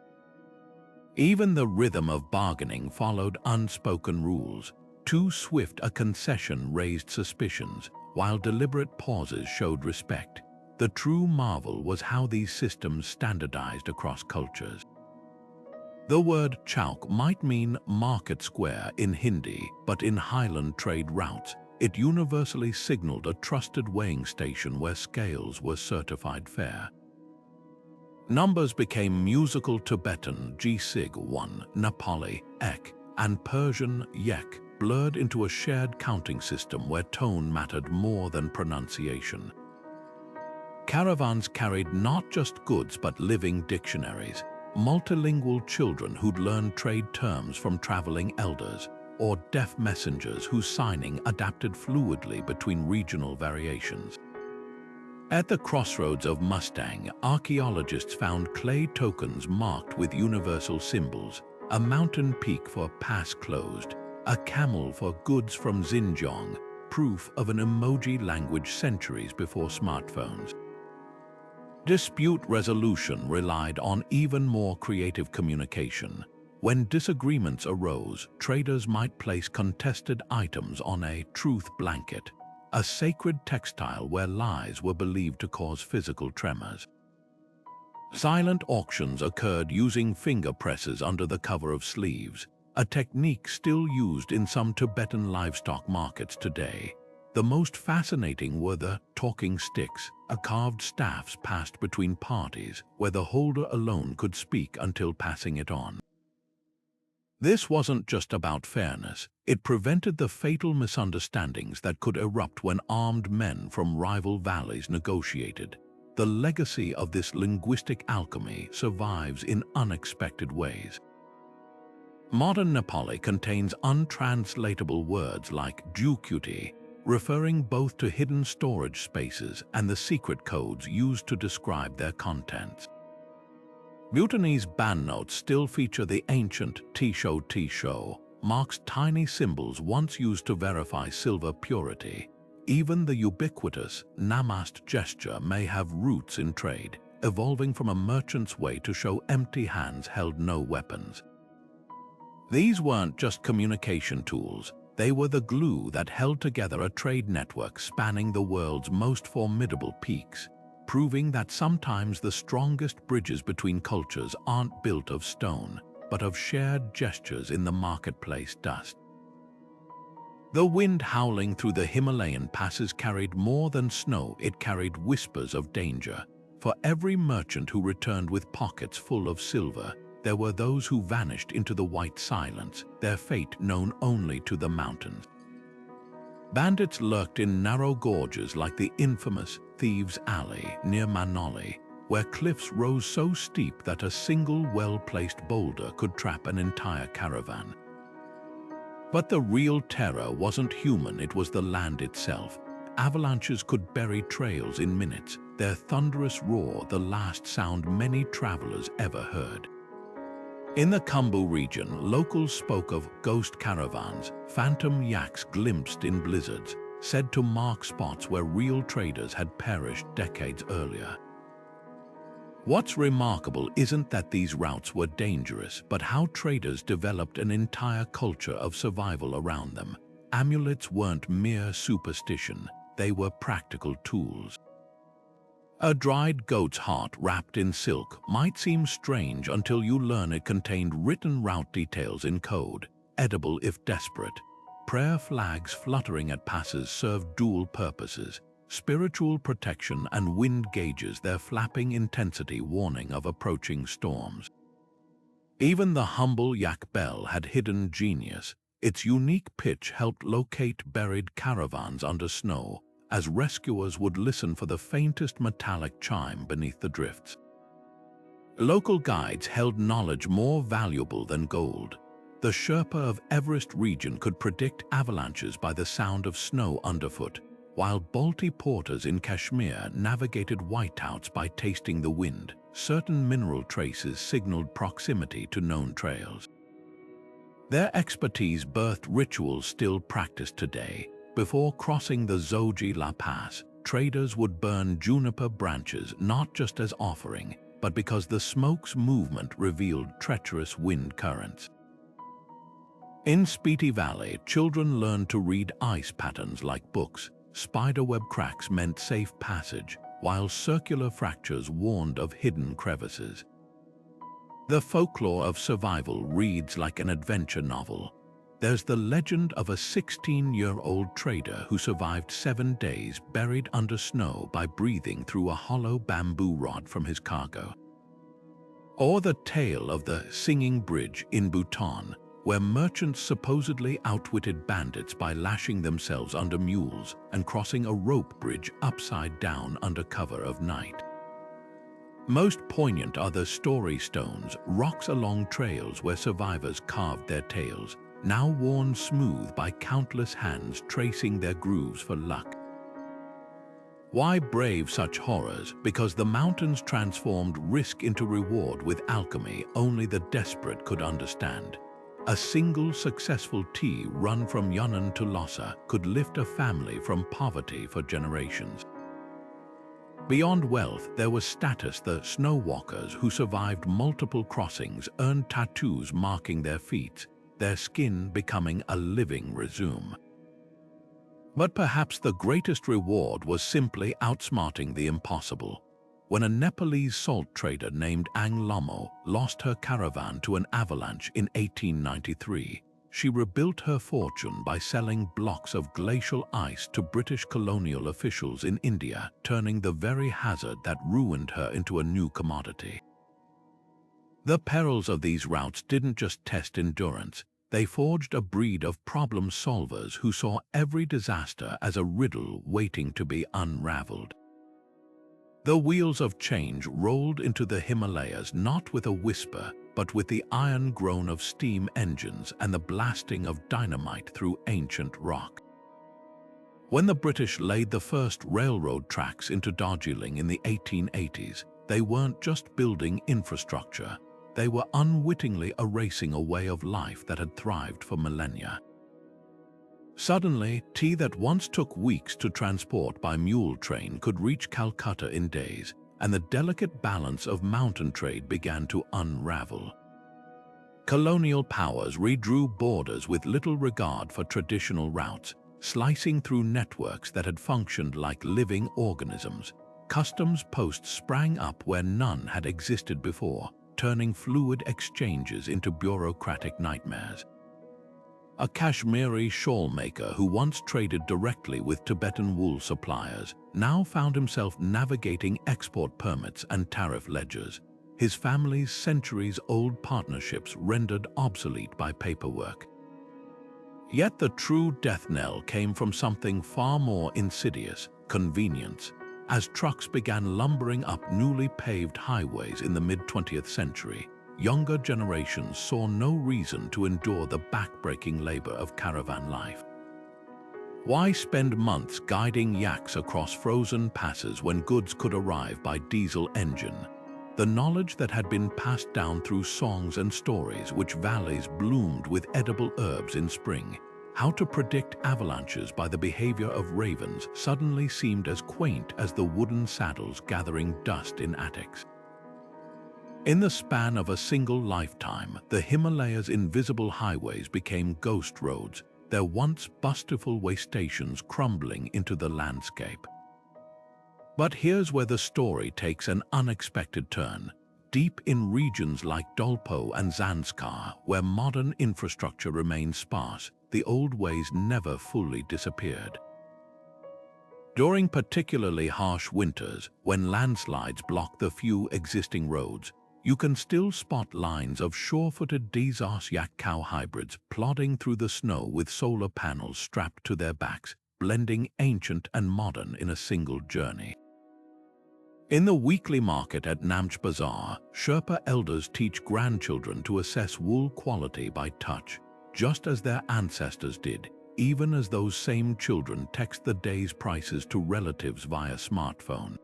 Even the rhythm of bargaining followed unspoken rules. Too swift a concession raised suspicions, while deliberate pauses showed respect. The true marvel was how these systems standardized across cultures. The word chauk might mean market square in Hindi, but in highland trade routes, it universally signaled a trusted weighing station where scales were certified fair. Numbers became musical Tibetan G-sig 1, Nepali ek, and Persian yek, blurred into a shared counting system where tone mattered more than pronunciation. Caravans carried not just goods but living dictionaries, multilingual children who'd learned trade terms from traveling elders, or deaf messengers whose signing adapted fluidly between regional variations. At the crossroads of Mustang, archaeologists found clay tokens marked with universal symbols, a mountain peak for pass closed, a camel for goods from Xinjiang, proof of an emoji language centuries before smartphones. Dispute resolution relied on even more creative communication. When disagreements arose, traders might place contested items on a truth blanket, a sacred textile where lies were believed to cause physical tremors. Silent auctions occurred using finger presses under the cover of sleeves, a technique still used in some Tibetan livestock markets today. The most fascinating were the talking sticks, carved staffs passed between parties where the holder alone could speak until passing it on. This wasn't just about fairness, it prevented the fatal misunderstandings that could erupt when armed men from rival valleys negotiated. The legacy of this linguistic alchemy survives in unexpected ways. Modern Nepali contains untranslatable words like jukuti, referring both to hidden storage spaces and the secret codes used to describe their contents. Bhutanese banknotes still feature the ancient tisho, marks tiny symbols once used to verify silver purity. Even the ubiquitous namast gesture may have roots in trade, evolving from a merchant's way to show empty hands held no weapons. These weren't just communication tools, they were the glue that held together a trade network spanning the world's most formidable peaks, proving that sometimes the strongest bridges between cultures aren't built of stone, but of shared gestures in the marketplace dust. The wind howling through the Himalayan passes carried more than snow, it carried whispers of danger. For every merchant who returned with pockets full of silver, there were those who vanished into the white silence, their fate known only to the mountains. Bandits lurked in narrow gorges like the infamous Thieves' Alley near Manali, where cliffs rose so steep that a single well-placed boulder could trap an entire caravan. But the real terror wasn't human, it was the land itself. Avalanches could bury trails in minutes, their thunderous roar the last sound many travelers ever heard. In the Khumbu region, locals spoke of ghost caravans, phantom yaks glimpsed in blizzards, said to mark spots where real traders had perished decades earlier. What's remarkable isn't that these routes were dangerous, but how traders developed an entire culture of survival around them. amulets weren't mere superstition, they were practical tools. A dried goat's heart wrapped in silk might seem strange until you learn it contained written route details in code, edible if desperate. Prayer flags fluttering at passes served dual purposes: spiritual protection and wind gauges, their flapping intensity warning of approaching storms. Even the humble yak bell had hidden genius. Its unique pitch helped locate buried caravans under snow, as rescuers would listen for the faintest metallic chime beneath the drifts. Local guides held knowledge more valuable than gold. The Sherpa of Everest region could predict avalanches by the sound of snow underfoot, while Balti porters in Kashmir navigated whiteouts by tasting the wind. Certain mineral traces signaled proximity to known trails. Their expertise birthed rituals still practiced today. Before crossing the Zoji La Pass, traders would burn juniper branches not just as offering, but because the smoke's movement revealed treacherous wind currents. In Spiti Valley, children learned to read ice patterns like books. Spiderweb cracks meant safe passage, while circular fractures warned of hidden crevices. The folklore of survival reads like an adventure novel. There's the legend of a 16-year-old trader who survived 7 days buried under snow by breathing through a hollow bamboo rod from his cargo. Or the tale of the Singing Bridge in Bhutan, where merchants supposedly outwitted bandits by lashing themselves under mules and crossing a rope bridge upside down under cover of night. Most poignant are the story stones, rocks along trails where survivors carved their tales, now worn smooth by countless hands tracing their grooves for luck. Why brave such horrors? Because the mountains transformed risk into reward with alchemy only the desperate could understand. A single successful tea run from Yunnan to Lhasa could lift a family from poverty for generations. Beyond wealth, there was status. The snowwalkers who survived multiple crossings earned tattoos marking their feet, their skin becoming a living resume. But perhaps the greatest reward was simply outsmarting the impossible. When a Nepalese salt trader named Ang Lomo lost her caravan to an avalanche in 1893, she rebuilt her fortune by selling blocks of glacial ice to British colonial officials in India, turning the very hazard that ruined her into a new commodity. The perils of these routes didn't just test endurance, they forged a breed of problem solvers who saw every disaster as a riddle waiting to be unraveled. The wheels of change rolled into the Himalayas not with a whisper, but with the iron groan of steam engines and the blasting of dynamite through ancient rock. When the British laid the first railroad tracks into Darjeeling in the 1880s, they weren't just building infrastructure, they were unwittingly erasing a way of life that had thrived for millennia. Suddenly, tea that once took weeks to transport by mule train could reach Calcutta in days, and the delicate balance of mountain trade began to unravel. Colonial powers redrew borders with little regard for traditional routes, slicing through networks that had functioned like living organisms. Customs posts sprang up where none had existed before, turning fluid exchanges into bureaucratic nightmares. A Kashmiri shawl maker who once traded directly with Tibetan wool suppliers now found himself navigating export permits and tariff ledgers, his family's centuries-old partnerships rendered obsolete by paperwork. Yet the true death knell came from something far more insidious: convenience. As trucks began lumbering up newly paved highways in the mid-20th century, younger generations saw no reason to endure the back-breaking labor of caravan life. Why spend months guiding yaks across frozen passes when goods could arrive by diesel engine? The knowledge that had been passed down through songs and stories, which valleys bloomed with edible herbs in spring, how to predict avalanches by the behavior of ravens, suddenly seemed as quaint as the wooden saddles gathering dust in attics. In the span of a single lifetime, the Himalayas' invisible highways became ghost roads, their once bustful way stations crumbling into the landscape. But here's where the story takes an unexpected turn. Deep in regions like Dolpo and Zanskar, where modern infrastructure remains sparse, the old ways never fully disappeared. During particularly harsh winters, when landslides block the few existing roads, you can still spot lines of sure-footed Desas yak cow hybrids plodding through the snow with solar panels strapped to their backs, blending ancient and modern in a single journey. In the weekly market at Namche Bazaar, Sherpa elders teach grandchildren to assess wool quality by touch, just as their ancestors did, even as those same children text the day's prices to relatives via smartphone.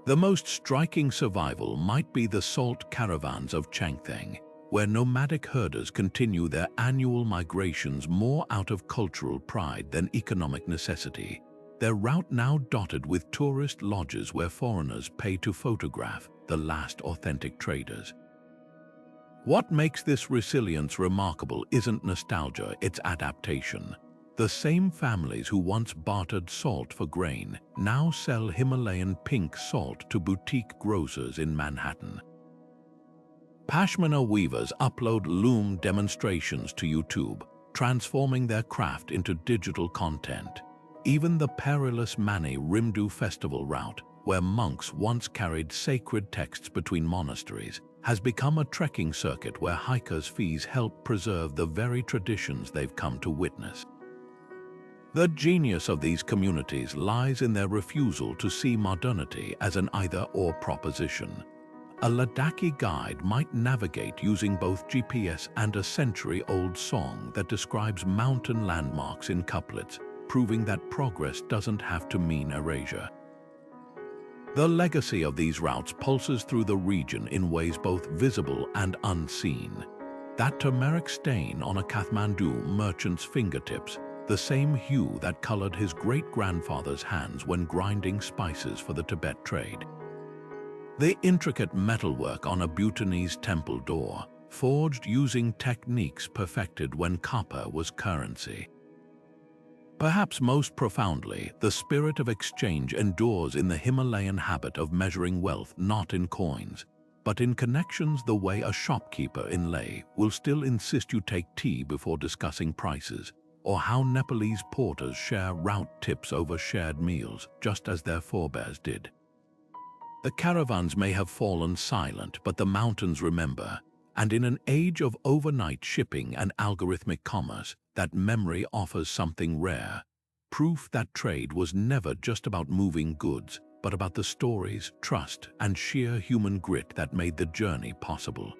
The most striking survival might be the salt caravans of Changtheng, where nomadic herders continue their annual migrations more out of cultural pride than economic necessity, their route now dotted with tourist lodges where foreigners pay to photograph the last authentic traders. What makes this resilience remarkable isn't nostalgia, it's adaptation. The same families who once bartered salt for grain now sell Himalayan pink salt to boutique grocers in Manhattan. Pashmina weavers upload loom demonstrations to YouTube, transforming their craft into digital content. Even the perilous Mani Rimdu festival route, where monks once carried sacred texts between monasteries, has become a trekking circuit where hikers' fees help preserve the very traditions they've come to witness. The genius of these communities lies in their refusal to see modernity as an either-or proposition. A Ladakhi guide might navigate using both GPS and a century-old song that describes mountain landmarks in couplets, proving that progress doesn't have to mean erasure. The legacy of these routes pulses through the region in ways both visible and unseen. That turmeric stain on a Kathmandu merchant's fingertips, the same hue that colored his great-grandfather's hands when grinding spices for the Tibet trade. The intricate metalwork on a Bhutanese temple door, forged using techniques perfected when copper was currency. Perhaps most profoundly, the spirit of exchange endures in the Himalayan habit of measuring wealth not in coins, but in connections, the way a shopkeeper in Leh will still insist you take tea before discussing prices, or how Nepalese porters share route tips over shared meals, just as their forebears did. The caravans may have fallen silent, but the mountains remember, and in an age of overnight shipping and algorithmic commerce, that memory offers something rare, proof that trade was never just about moving goods, but about the stories, trust, and sheer human grit that made the journey possible.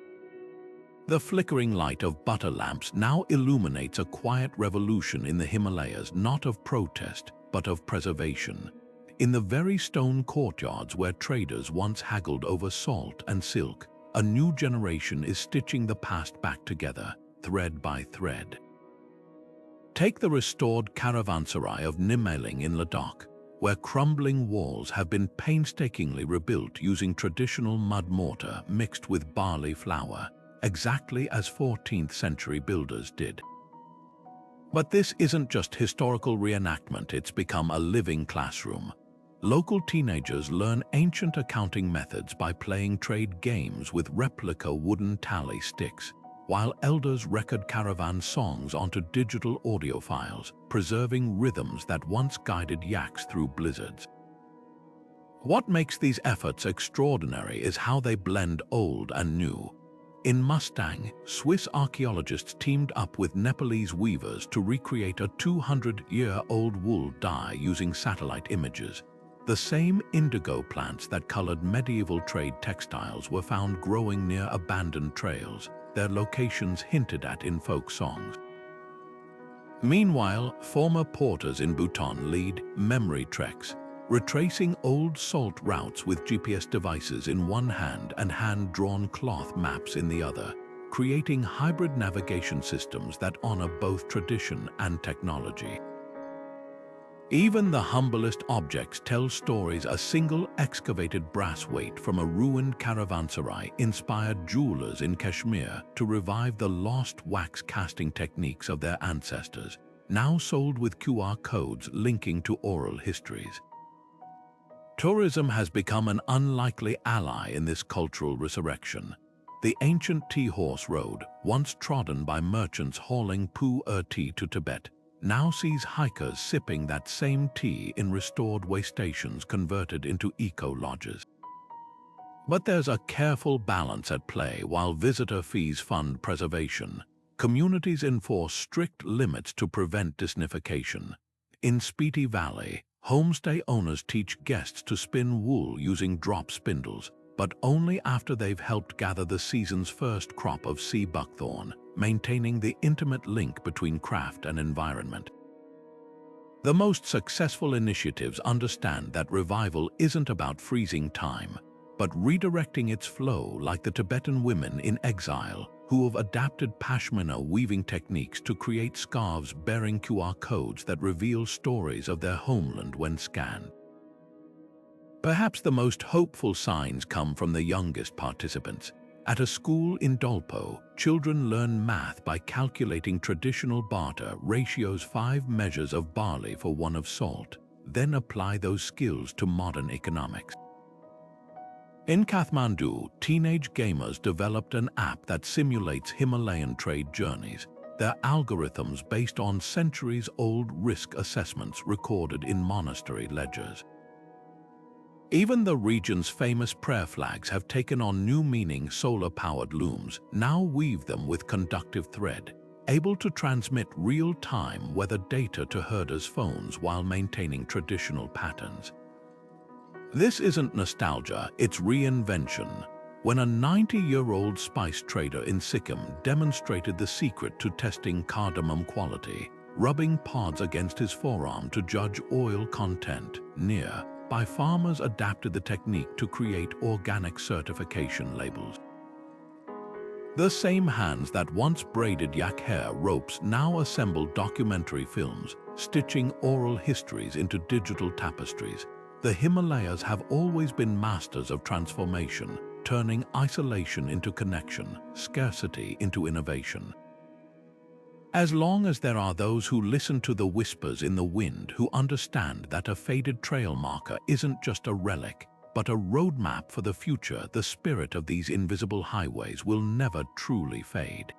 The flickering light of butter lamps now illuminates a quiet revolution in the Himalayas, not of protest, but of preservation. In the very stone courtyards where traders once haggled over salt and silk, a new generation is stitching the past back together, thread by thread. Take the restored Caravanserai of Nimeling in Ladakh, where crumbling walls have been painstakingly rebuilt using traditional mud mortar mixed with barley flour, exactly as 14th century builders did. But this isn't just historical reenactment, it's become a living classroom. Local teenagers learn ancient accounting methods by playing trade games with replica wooden tally sticks, while elders record caravan songs onto digital audio files, preserving rhythms that once guided yaks through blizzards. What makes these efforts extraordinary is how they blend old and new. In Mustang, Swiss archaeologists teamed up with Nepalese weavers to recreate a 200-year-old wool dye using satellite images. The same indigo plants that colored medieval trade textiles were found growing near abandoned trails, their locations hinted at in folk songs. Meanwhile, former porters in Bhutan lead memory treks, retracing old salt routes with GPS devices in one hand and hand-drawn cloth maps in the other, creating hybrid navigation systems that honor both tradition and technology. Even the humblest objects tell stories. A single excavated brass weight from a ruined caravanserai inspired jewelers in Kashmir to revive the lost wax casting techniques of their ancestors, now sold with QR codes linking to oral histories. Tourism has become an unlikely ally in this cultural resurrection. The ancient tea horse road, once trodden by merchants hauling pu-er tea to Tibet, now sees hikers sipping that same tea in restored way stations converted into eco-lodges. But there's a careful balance at play. While visitor fees fund preservation, communities enforce strict limits to prevent desertification. In Spiti Valley, homestay owners teach guests to spin wool using drop spindles, but only after they've helped gather the season's first crop of sea buckthorn, maintaining the intimate link between craft and environment. The most successful initiatives understand that revival isn't about freezing time, but redirecting its flow, like the Tibetan women in exile who have adapted Pashmina weaving techniques to create scarves bearing QR codes that reveal stories of their homeland when scanned. Perhaps the most hopeful signs come from the youngest participants. At a school in Dolpo, children learn math by calculating traditional barter ratios: 5 measures of barley for 1 of salt, then apply those skills to modern economics. In Kathmandu, teenage gamers developed an app that simulates Himalayan trade journeys, their algorithms based on centuries-old risk assessments recorded in monastery ledgers. Even the region's famous prayer flags have taken on new meaning. Solar-powered looms now weave them with conductive thread, able to transmit real-time weather data to herders' phones while maintaining traditional patterns. This isn't nostalgia, it's reinvention. When a 90-year-old spice trader in Sikkim demonstrated the secret to testing cardamom quality, rubbing pods against his forearm to judge oil content, nearby farmers adapted the technique to create organic certification labels. The same hands that once braided yak hair ropes now assemble documentary films, stitching oral histories into digital tapestries. The Himalayas have always been masters of transformation, turning isolation into connection, scarcity into innovation. As long as there are those who listen to the whispers in the wind, who understand that a faded trail marker isn't just a relic, but a roadmap for the future, the spirit of these invisible highways will never truly fade.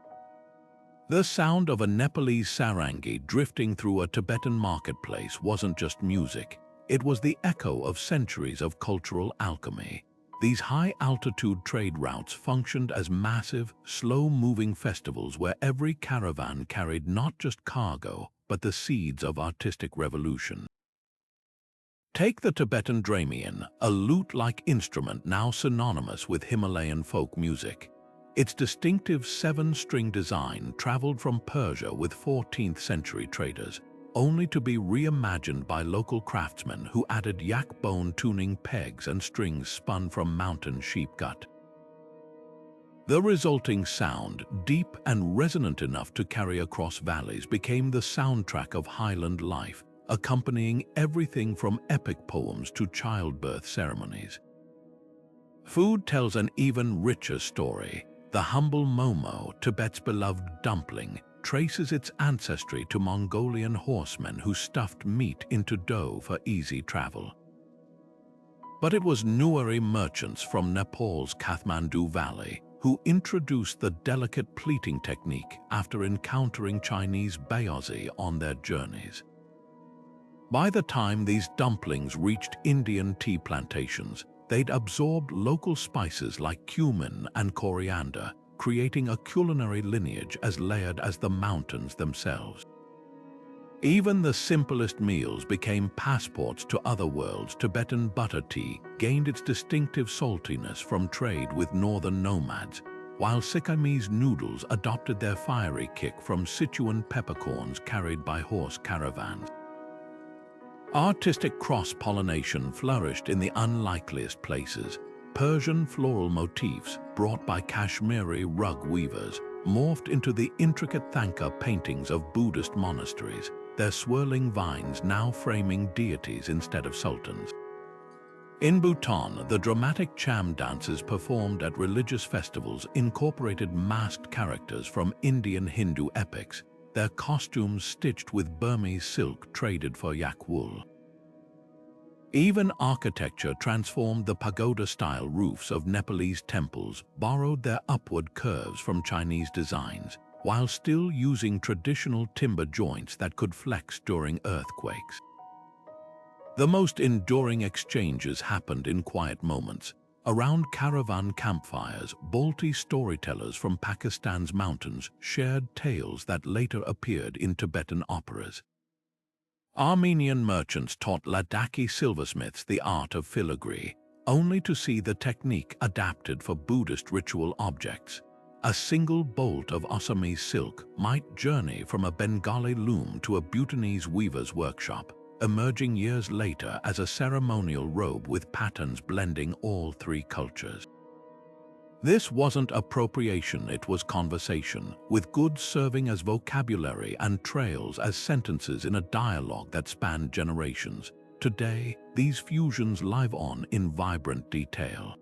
The sound of a Nepalese sarangi drifting through a Tibetan marketplace wasn't just music. It was the echo of centuries of cultural alchemy. These high-altitude trade routes functioned as massive, slow-moving festivals where every caravan carried not just cargo, but the seeds of artistic revolution. Take the Tibetan dramian, a lute-like instrument now synonymous with Himalayan folk music. Its distinctive 7-string design traveled from Persia with 14th-century traders, only to be reimagined by local craftsmen who added yak bone tuning pegs and strings spun from mountain sheep gut. The resulting sound, deep and resonant enough to carry across valleys, became the soundtrack of highland life, accompanying everything from epic poems to childbirth ceremonies. Food tells an even richer story. The humble momo, Tibet's beloved dumpling, traces its ancestry to Mongolian horsemen who stuffed meat into dough for easy travel. But it was Nuari merchants from Nepal's Kathmandu Valley who introduced the delicate pleating technique after encountering Chinese baozi on their journeys. By the time these dumplings reached Indian tea plantations, they'd absorbed local spices like cumin and coriander, creating a culinary lineage as layered as the mountains themselves. Even the simplest meals became passports to other worlds. Tibetan butter tea gained its distinctive saltiness from trade with northern nomads, while Sikkimese noodles adopted their fiery kick from Sichuan peppercorns carried by horse caravans. Artistic cross-pollination flourished in the unlikeliest places. Persian floral motifs, brought by Kashmiri rug weavers, morphed into the intricate thangka paintings of Buddhist monasteries, their swirling vines now framing deities instead of sultans. In Bhutan, the dramatic cham dances performed at religious festivals incorporated masked characters from Indian Hindu epics, their costumes stitched with Burmese silk traded for yak wool. Even architecture transformed. The pagoda-style roofs of Nepalese temples borrowed their upward curves from Chinese designs, while still using traditional timber joints that could flex during earthquakes. The most enduring exchanges happened in quiet moments. Around caravan campfires, Balti storytellers from Pakistan's mountains shared tales that later appeared in Tibetan operas. Armenian merchants taught Ladakhi silversmiths the art of filigree, only to see the technique adapted for Buddhist ritual objects. A single bolt of Assamese silk might journey from a Bengali loom to a Bhutanese weaver's workshop, emerging years later as a ceremonial robe with patterns blending all three cultures. This wasn't appropriation, it was conversation, with goods serving as vocabulary and trails as sentences in a dialogue that spanned generations. Today, these fusions live on in vibrant detail.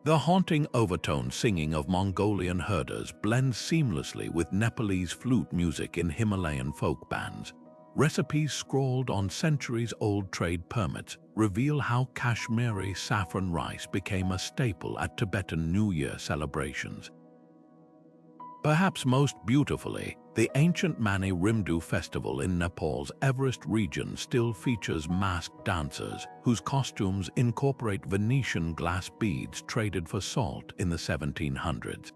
The haunting overtone singing of Mongolian herders blends seamlessly with Nepalese flute music in Himalayan folk bands. Recipes scrawled on centuries-old trade permits reveal how Kashmiri saffron rice became a staple at Tibetan New Year celebrations. Perhaps most beautifully, the ancient Mani Rimdu festival in Nepal's Everest region still features masked dancers whose costumes incorporate Venetian glass beads traded for salt in the 1700s.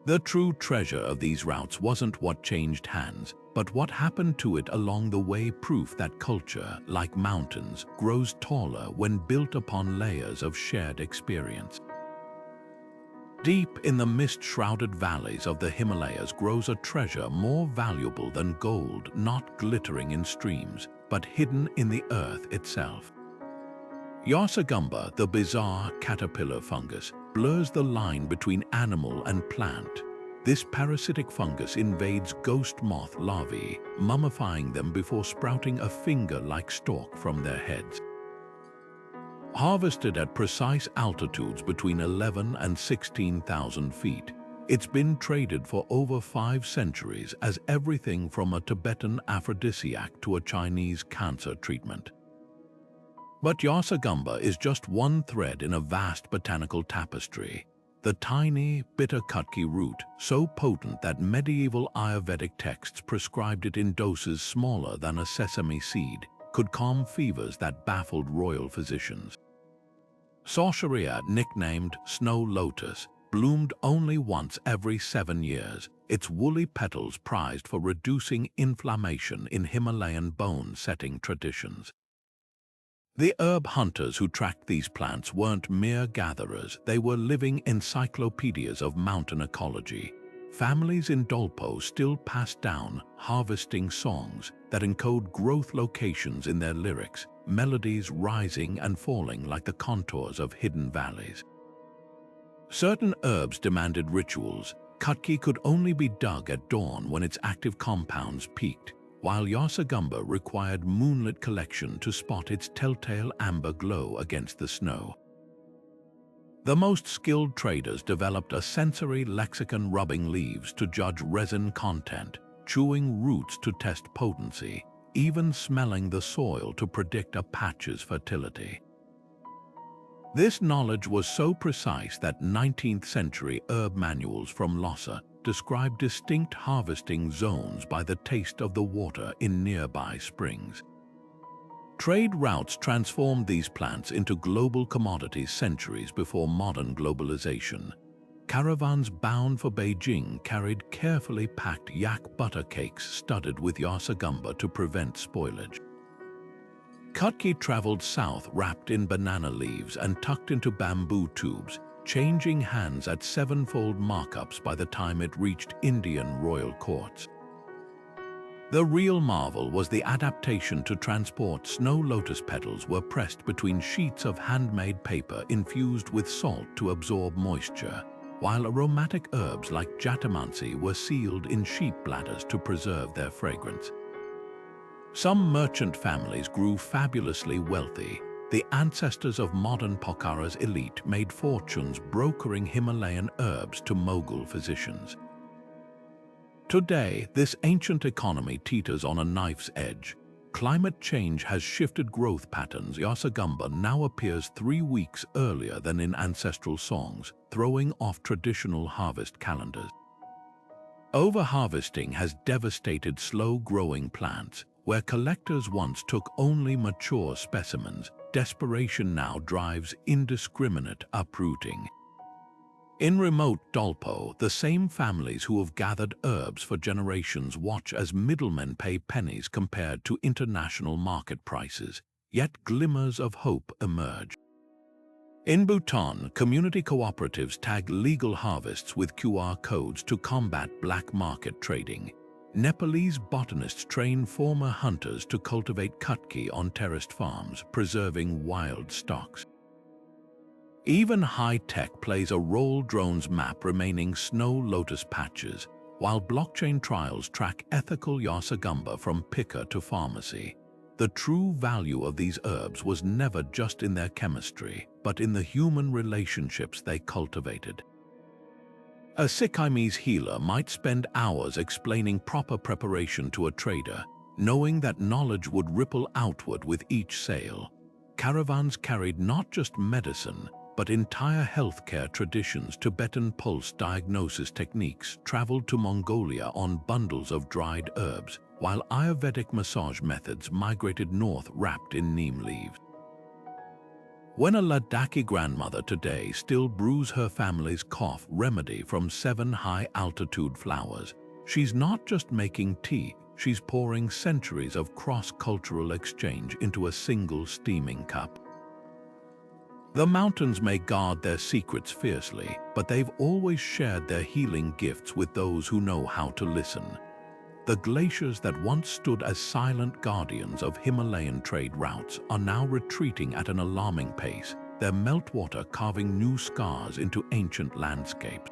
The true treasure of these routes wasn't what changed hands, but what happened to it along the way, proof that culture, like mountains, grows taller when built upon layers of shared experience. Deep in the mist-shrouded valleys of the Himalayas grows a treasure more valuable than gold, not glittering in streams, but hidden in the earth itself. Yasagamba, the bizarre caterpillar fungus, blurs the line between animal and plant. This parasitic fungus invades ghost moth larvae, mummifying them before sprouting a finger-like stalk from their heads. Harvested at precise altitudes between 11 and 16,000 feet, it's been traded for over 5 centuries as everything from a Tibetan aphrodisiac to a Chinese cancer treatment. But Yasagamba is just one thread in a vast botanical tapestry. The tiny, bitter kutki root, so potent that medieval Ayurvedic texts prescribed it in doses smaller than a sesame seed, could calm fevers that baffled royal physicians. Sausharia, nicknamed Snow Lotus, bloomed only once every 7 years, its woolly petals prized for reducing inflammation in Himalayan bone-setting traditions. The herb hunters who tracked these plants weren't mere gatherers, they were living encyclopedias of mountain ecology. Families in Dolpo still pass down harvesting songs that encode growth locations in their lyrics, melodies rising and falling like the contours of hidden valleys. Certain herbs demanded rituals. Kutki could only be dug at dawn when its active compounds peaked, while Yasagamba required moonlit collection to spot its telltale amber glow against the snow. The most skilled traders developed a sensory lexicon, rubbing leaves to judge resin content, chewing roots to test potency, even smelling the soil to predict a patch's fertility. This knowledge was so precise that 19th-century herb manuals from Lhasa describe distinct harvesting zones by the taste of the water in nearby springs. Trade routes transformed these plants into global commodities centuries before modern globalization. Caravans bound for Beijing carried carefully packed yak butter cakes studded with Yasagamba to prevent spoilage. Kutki traveled south wrapped in banana leaves and tucked into bamboo tubes, changing hands at 7-fold markups by the time it reached Indian royal courts. The real marvel was the adaptation to transport. Snow lotus petals were pressed between sheets of handmade paper infused with salt to absorb moisture. while aromatic herbs like jatamansi were sealed in sheep bladders to preserve their fragrance. Some merchant families grew fabulously wealthy. The ancestors of modern Pokhara's elite made fortunes brokering Himalayan herbs to Mughal physicians. Today, this ancient economy teeters on a knife's edge. Climate change has shifted growth patterns. Yasagamba now appears 3 weeks earlier than in ancestral songs, throwing off traditional harvest calendars. Overharvesting has devastated slow-growing plants. Where collectors once took only mature specimens, desperation now drives indiscriminate uprooting. In remote Dolpo, the same families who have gathered herbs for generations watch as middlemen pay pennies compared to international market prices, yet glimmers of hope emerge. In Bhutan, community cooperatives tag legal harvests with QR codes to combat black market trading. Nepalese botanists train former hunters to cultivate kutki on terraced farms, preserving wild stocks. Even high-tech plays a role. Drones map remaining snow lotus patches, while blockchain trials track ethical yasagamba from picker to pharmacy. The true value of these herbs was never just in their chemistry, but in the human relationships they cultivated. A Sikkimese healer might spend hours explaining proper preparation to a trader, knowing that knowledge would ripple outward with each sale. Caravans carried not just medicine, but entire healthcare traditions. Tibetan pulse diagnosis techniques traveled to Mongolia on bundles of dried herbs, while Ayurvedic massage methods migrated north wrapped in neem leaves. When a Ladakhi grandmother today still brews her family's cough remedy from 7 high-altitude flowers, she's not just making tea, she's pouring centuries of cross-cultural exchange into a single steaming cup. The mountains may guard their secrets fiercely, but they've always shared their healing gifts with those who know how to listen. The glaciers that once stood as silent guardians of Himalayan trade routes are now retreating at an alarming pace, their meltwater carving new scars into ancient landscapes.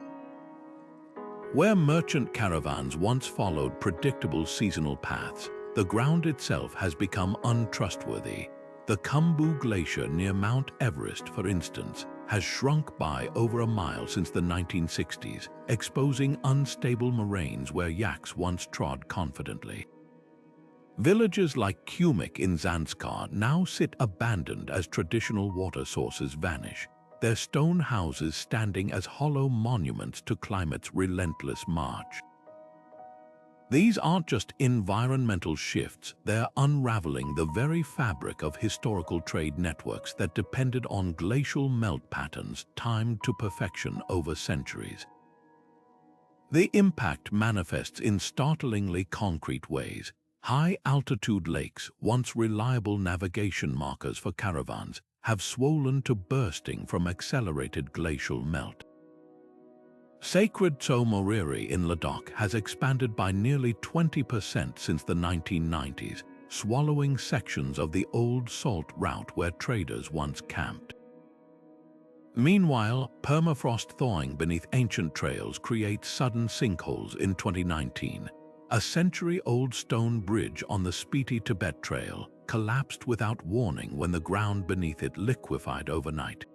Where merchant caravans once followed predictable seasonal paths, the ground itself has become untrustworthy. The Khumbu Glacier near Mount Everest, for instance, has shrunk by over a mile since the 1960s, exposing unstable moraines where yaks once trod confidently. Villages like Kumik in Zanskar now sit abandoned as traditional water sources vanish, their stone houses standing as hollow monuments to climate's relentless march. These aren't just environmental shifts, they're unraveling the very fabric of historical trade networks that depended on glacial melt patterns timed to perfection over centuries. The impact manifests in startlingly concrete ways. High-altitude lakes, once reliable navigation markers for caravans, have swollen to bursting from accelerated glacial melt. Sacred Tso Moriri in Ladakh has expanded by nearly 20% since the 1990s, swallowing sections of the old salt route where traders once camped. Meanwhile, permafrost thawing beneath ancient trails creates sudden sinkholes. In 2019, a century-old stone bridge on the Spiti Tibet Trail collapsed without warning when the ground beneath it liquefied overnight.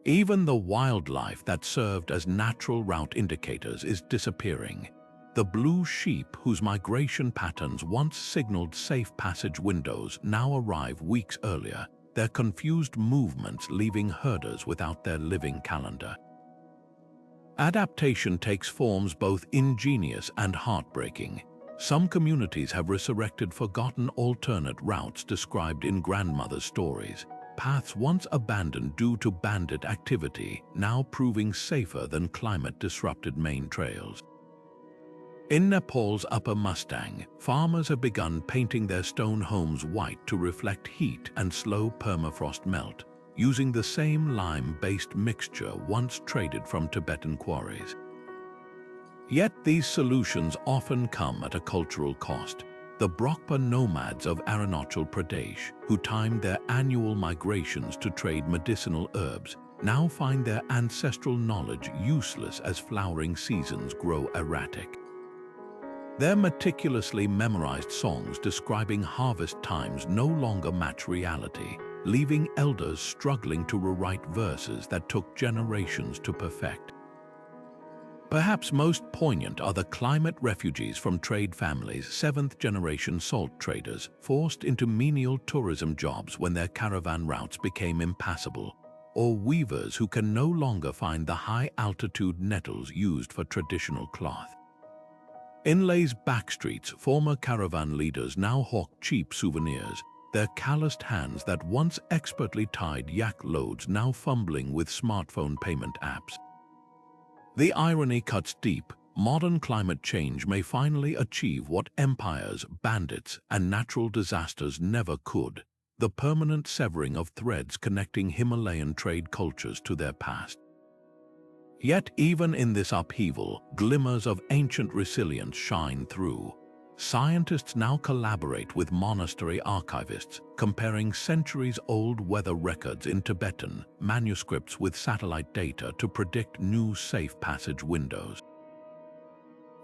Even the wildlife that served as natural route indicators is disappearing. The blue sheep, whose migration patterns once signaled safe passage windows, now arrive weeks earlier, their confused movements leaving herders without their living calendar. Adaptation takes forms both ingenious and heartbreaking. Some communities have resurrected forgotten alternate routes described in grandmother stories. Paths once abandoned due to bandit activity, now proving safer than climate-disrupted main trails. In Nepal's Upper Mustang, farmers have begun painting their stone homes white to reflect heat and slow permafrost melt, using the same lime-based mixture once traded from Tibetan quarries. Yet these solutions often come at a cultural cost. The Brokpa nomads of Arunachal Pradesh, who timed their annual migrations to trade medicinal herbs, now find their ancestral knowledge useless as flowering seasons grow erratic. Their meticulously memorized songs describing harvest times no longer match reality, leaving elders struggling to rewrite verses that took generations to perfect. Perhaps most poignant are the climate refugees from trade families, seventh-generation salt traders, forced into menial tourism jobs when their caravan routes became impassable, or weavers who can no longer find the high-altitude nettles used for traditional cloth. In Lay's backstreets, former caravan leaders now hawk cheap souvenirs, their calloused hands that once expertly tied yak loads now fumbling with smartphone payment apps. The irony cuts deep. Modern climate change may finally achieve what empires, bandits, and natural disasters never could: the permanent severing of threads connecting Himalayan trade cultures to their past. Yet even in this upheaval, glimmers of ancient resilience shine through. Scientists now collaborate with monastery archivists, comparing centuries-old weather records in Tibetan manuscripts with satellite data to predict new safe passage windows.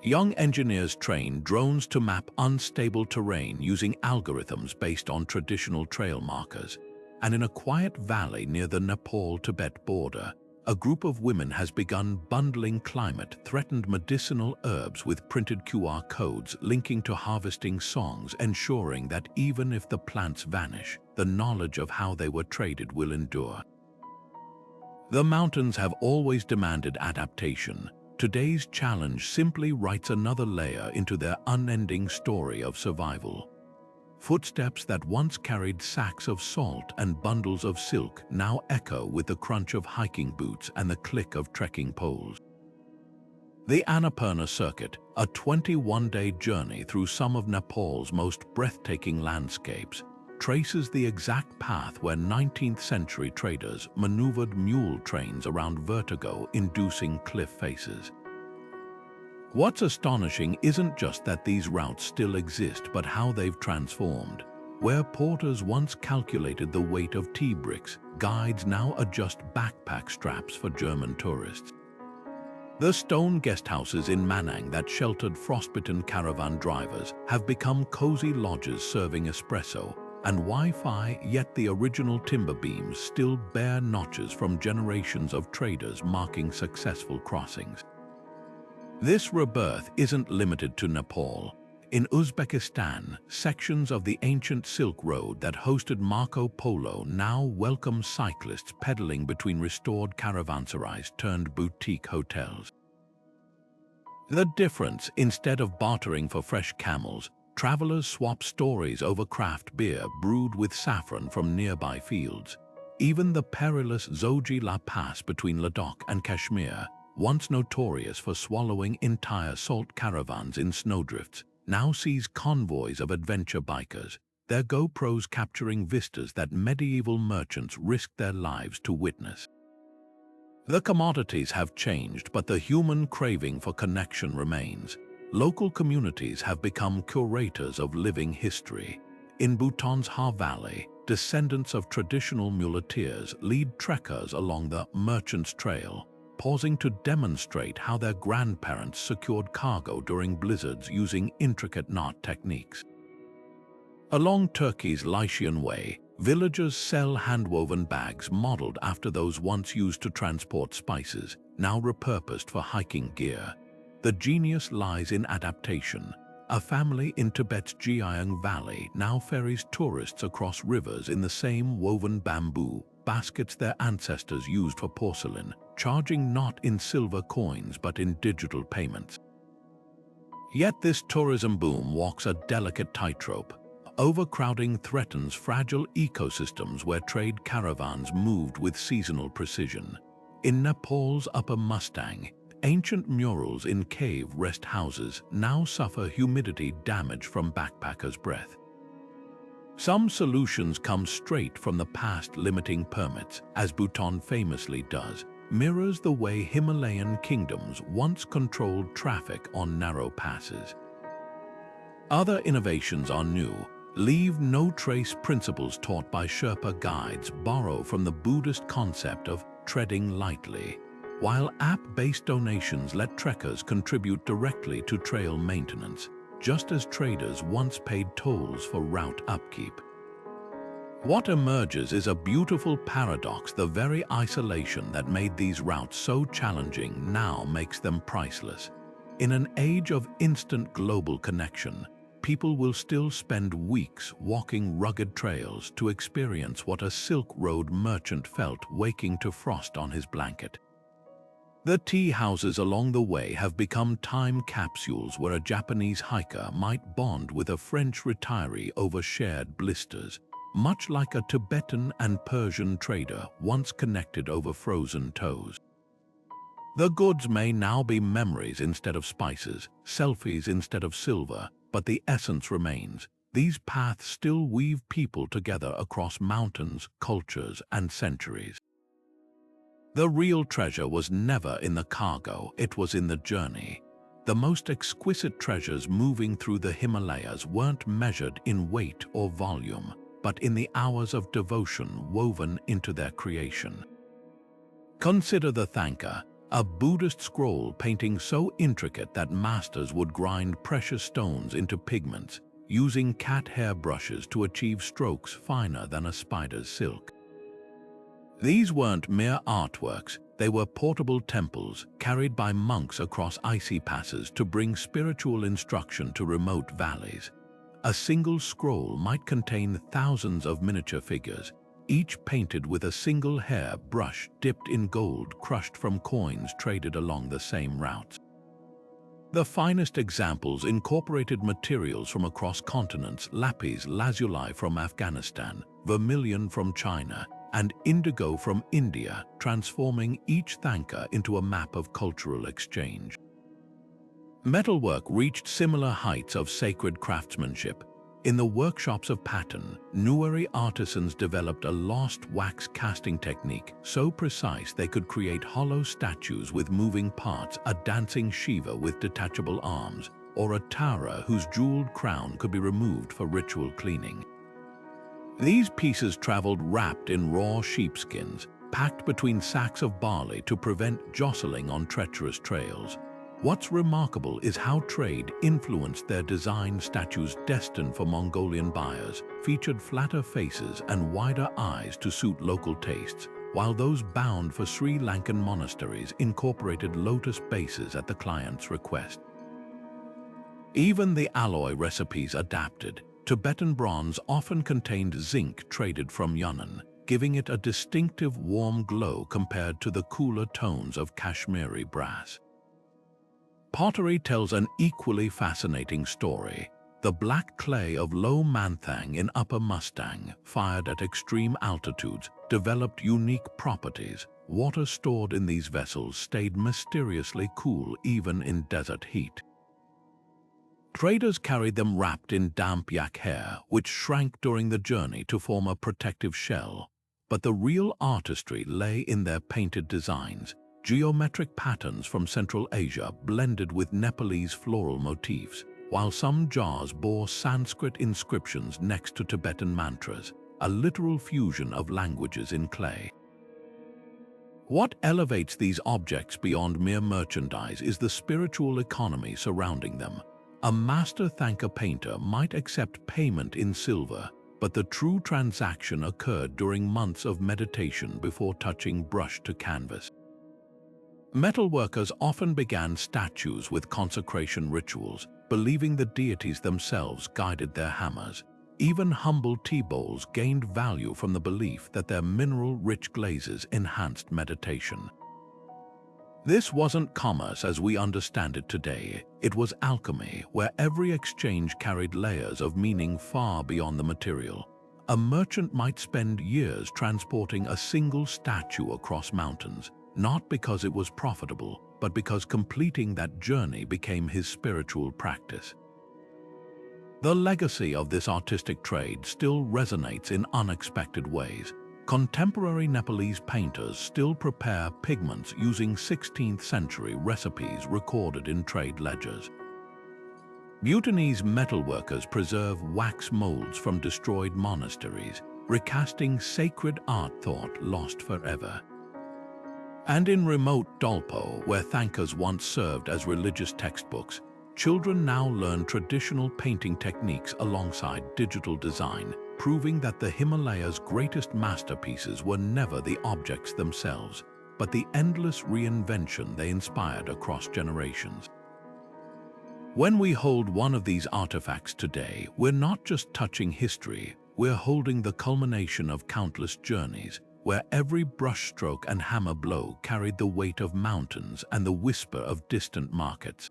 Young engineers train drones to map unstable terrain using algorithms based on traditional trail markers. And in a quiet valley near the Nepal-Tibet border, a group of women has begun bundling climate-threatened medicinal herbs with printed QR codes linking to harvesting songs, ensuring that even if the plants vanish, the knowledge of how they were traded will endure. The mountains have always demanded adaptation. Today's challenge simply writes another layer into their unending story of survival. Footsteps that once carried sacks of salt and bundles of silk now echo with the crunch of hiking boots and the click of trekking poles. The Annapurna Circuit, a 21-day journey through some of Nepal's most breathtaking landscapes, traces the exact path where 19th-century traders maneuvered mule trains around vertigo-inducing cliff faces. What's astonishing isn't just that these routes still exist, but how they've transformed. Where porters once calculated the weight of tea bricks, guides now adjust backpack straps for German tourists. The stone guesthouses in Manang that sheltered frostbitten caravan drivers have become cozy lodges serving espresso and Wi-Fi, yet the original timber beams still bear notches from generations of traders marking successful crossings. This rebirth isn't limited to Nepal. In Uzbekistan, sections of the ancient Silk Road that hosted Marco Polo now welcome cyclists pedaling between restored caravanserais turned boutique hotels. The difference: instead of bartering for fresh camels, travelers swap stories over craft beer brewed with saffron from nearby fields. Even the perilous Zoji La Pass between Ladakh and Kashmir, once notorious for swallowing entire salt caravans in snowdrifts, now sees convoys of adventure bikers, their GoPros capturing vistas that medieval merchants risked their lives to witness. The commodities have changed, but the human craving for connection remains. Local communities have become curators of living history. In Bhutan's Har Valley, descendants of traditional muleteers lead trekkers along the Merchant's Trail, pausing to demonstrate how their grandparents secured cargo during blizzards using intricate knot techniques. Along Turkey's Lycian Way, villagers sell handwoven bags modeled after those once used to transport spices, now repurposed for hiking gear. The genius lies in adaptation. A family in Tibet's Gyeongsang Valley now ferries tourists across rivers in the same woven bamboo baskets their ancestors used for porcelain, charging not in silver coins but in digital payments. Yet this tourism boom walks a delicate tightrope. Overcrowding threatens fragile ecosystems where trade caravans moved with seasonal precision. In Nepal's Upper Mustang, ancient murals in cave rest houses now suffer humidity damage from backpackers' breath. Some solutions come straight from the past, limiting permits, as Bhutan famously does, mirrors the way Himalayan kingdoms once controlled traffic on narrow passes. Other innovations are new. Leave no trace principles taught by Sherpa guides borrow from the Buddhist concept of treading lightly, while app-based donations let trekkers contribute directly to trail maintenance, just as traders once paid tolls for route upkeep. What emerges is a beautiful paradox. The very isolation that made these routes so challenging now makes them priceless. In an age of instant global connection, people will still spend weeks walking rugged trails to experience what a Silk Road merchant felt waking to frost on his blanket. The tea houses along the way have become time capsules where a Japanese hiker might bond with a French retiree over shared blisters, much like a Tibetan and Persian trader once connected over frozen toes. The goods may now be memories instead of spices, selfies instead of silver, but the essence remains. These paths still weave people together across mountains, cultures, and centuries. The real treasure was never in the cargo, it was in the journey. The most exquisite treasures moving through the Himalayas weren't measured in weight or volume, but in the hours of devotion woven into their creation. Consider the Thangka, a Buddhist scroll painting so intricate that masters would grind precious stones into pigments, using cat hair brushes to achieve strokes finer than a spider's silk. These weren't mere artworks, they were portable temples carried by monks across icy passes to bring spiritual instruction to remote valleys. A single scroll might contain thousands of miniature figures, each painted with a single hair brush dipped in gold crushed from coins traded along the same routes. The finest examples incorporated materials from across continents: lapis lazuli from Afghanistan, vermilion from China, and indigo from India, transforming each Thangka into a map of cultural exchange. Metalwork reached similar heights of sacred craftsmanship. In the workshops of Patan, Nueri artisans developed a lost wax casting technique so precise they could create hollow statues with moving parts, a dancing Shiva with detachable arms, or a Tara whose jeweled crown could be removed for ritual cleaning. These pieces traveled wrapped in raw sheepskins, packed between sacks of barley to prevent jostling on treacherous trails. What's remarkable is how trade influenced their design. Statues destined for Mongolian buyers featured flatter faces and wider eyes to suit local tastes, while those bound for Sri Lankan monasteries incorporated lotus bases at the client's request. Even the alloy recipes adapted. Tibetan bronze often contained zinc traded from Yunnan, giving it a distinctive warm glow compared to the cooler tones of Kashmiri brass. Pottery tells an equally fascinating story. The black clay of Low Manthang in Upper Mustang, fired at extreme altitudes, developed unique properties. Water stored in these vessels stayed mysteriously cool even in desert heat. Traders carried them wrapped in damp yak hair, which shrank during the journey to form a protective shell. But the real artistry lay in their painted designs. Geometric patterns from Central Asia blended with Nepalese floral motifs, while some jars bore Sanskrit inscriptions next to Tibetan mantras, a literal fusion of languages in clay. What elevates these objects beyond mere merchandise is the spiritual economy surrounding them. A master Thangka painter might accept payment in silver, but the true transaction occurred during months of meditation before touching brush to canvas. Metalworkers often began statues with consecration rituals, believing the deities themselves guided their hammers. Even humble tea bowls gained value from the belief that their mineral-rich glazes enhanced meditation. This wasn't commerce as we understand it today. It was alchemy, where every exchange carried layers of meaning far beyond the material. A merchant might spend years transporting a single statue across mountains, not because it was profitable, but because completing that journey became his spiritual practice. The legacy of this artistic trade still resonates in unexpected ways. Contemporary Nepalese painters still prepare pigments using 16th century recipes recorded in trade ledgers. Bhutanese metalworkers preserve wax molds from destroyed monasteries, recasting sacred art thought lost forever. And in remote Dolpo, where Thankas once served as religious textbooks, children now learn traditional painting techniques alongside digital design, proving that the Himalayas' greatest masterpieces were never the objects themselves, but the endless reinvention they inspired across generations. When we hold one of these artifacts today, we're not just touching history, we're holding the culmination of countless journeys, where every brushstroke and hammer blow carried the weight of mountains and the whisper of distant markets.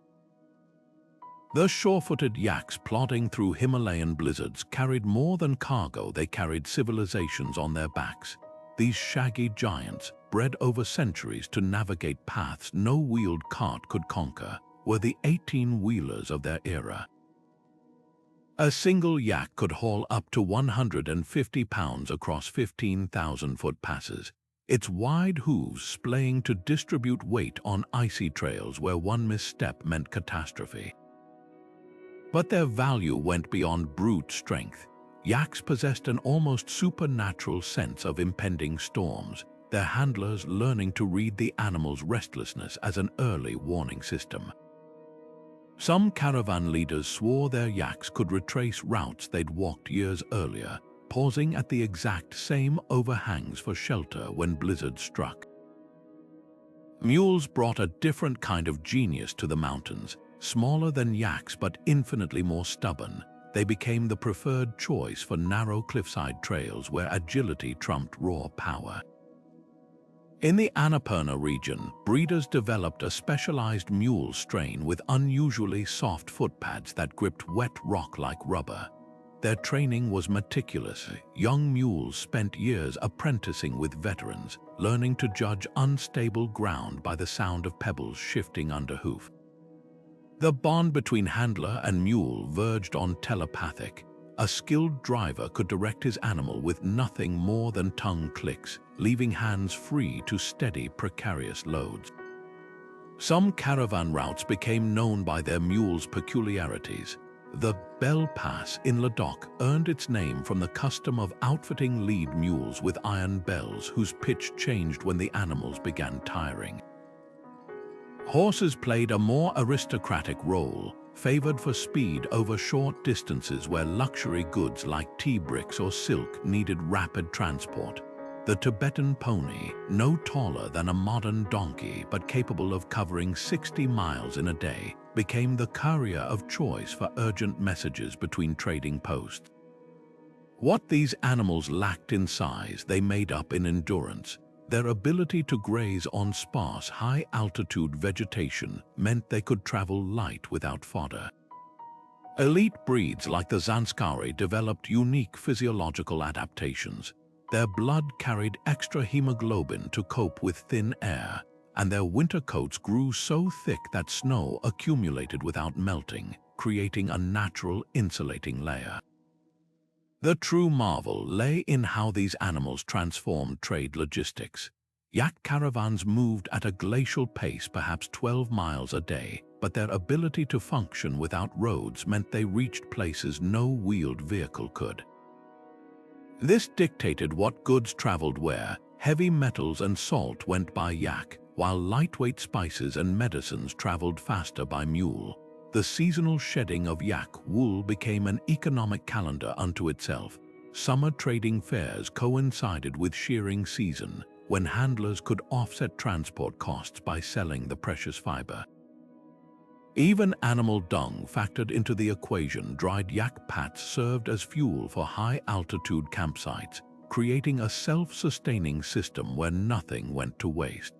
The sure-footed yaks plodding through Himalayan blizzards carried more than cargo, they carried civilizations on their backs. These shaggy giants, bred over centuries to navigate paths no wheeled cart could conquer, were the 18-wheelers of their era. A single yak could haul up to 150 pounds across 15,000-foot passes, its wide hooves splaying to distribute weight on icy trails where one misstep meant catastrophe. But their value went beyond brute strength. Yaks possessed an almost supernatural sense of impending storms, their handlers learning to read the animal's restlessness as an early warning system. Some caravan leaders swore their yaks could retrace routes they'd walked years earlier, pausing at the exact same overhangs for shelter when blizzard struck. Mules brought a different kind of genius to the mountains. Smaller than yaks but infinitely more stubborn, they became the preferred choice for narrow cliffside trails where agility trumped raw power. In the Annapurna region, breeders developed a specialized mule strain with unusually soft footpads that gripped wet rock like rubber. Their training was meticulous. Young mules spent years apprenticing with veterans, learning to judge unstable ground by the sound of pebbles shifting under hoof. The bond between handler and mule verged on telepathic. A skilled driver could direct his animal with nothing more than tongue clicks, leaving hands free to steady precarious loads. Some caravan routes became known by their mules' peculiarities. The Bell Pass in Ladakh earned its name from the custom of outfitting lead mules with iron bells whose pitch changed when the animals began tiring. Horses played a more aristocratic role, favored for speed over short distances where luxury goods like tea bricks or silk needed rapid transport. The Tibetan pony, no taller than a modern donkey but capable of covering 60 miles in a day, became the courier of choice for urgent messages between trading posts. What these animals lacked in size, they made up in endurance. Their ability to graze on sparse, high-altitude vegetation meant they could travel light without fodder. Elite breeds like the Zanskari developed unique physiological adaptations. Their blood carried extra hemoglobin to cope with thin air, and their winter coats grew so thick that snow accumulated without melting, creating a natural insulating layer. The true marvel lay in how these animals transformed trade logistics. Yak caravans moved at a glacial pace, perhaps 12 miles a day, but their ability to function without roads meant they reached places no wheeled vehicle could. This dictated what goods traveled where. Heavy metals and salt went by yak, while lightweight spices and medicines traveled faster by mule. The seasonal shedding of yak wool became an economic calendar unto itself. Summer trading fairs coincided with shearing season, when handlers could offset transport costs by selling the precious fiber. Even animal dung factored into the equation. Dried yak pats served as fuel for high-altitude campsites, creating a self-sustaining system where nothing went to waste.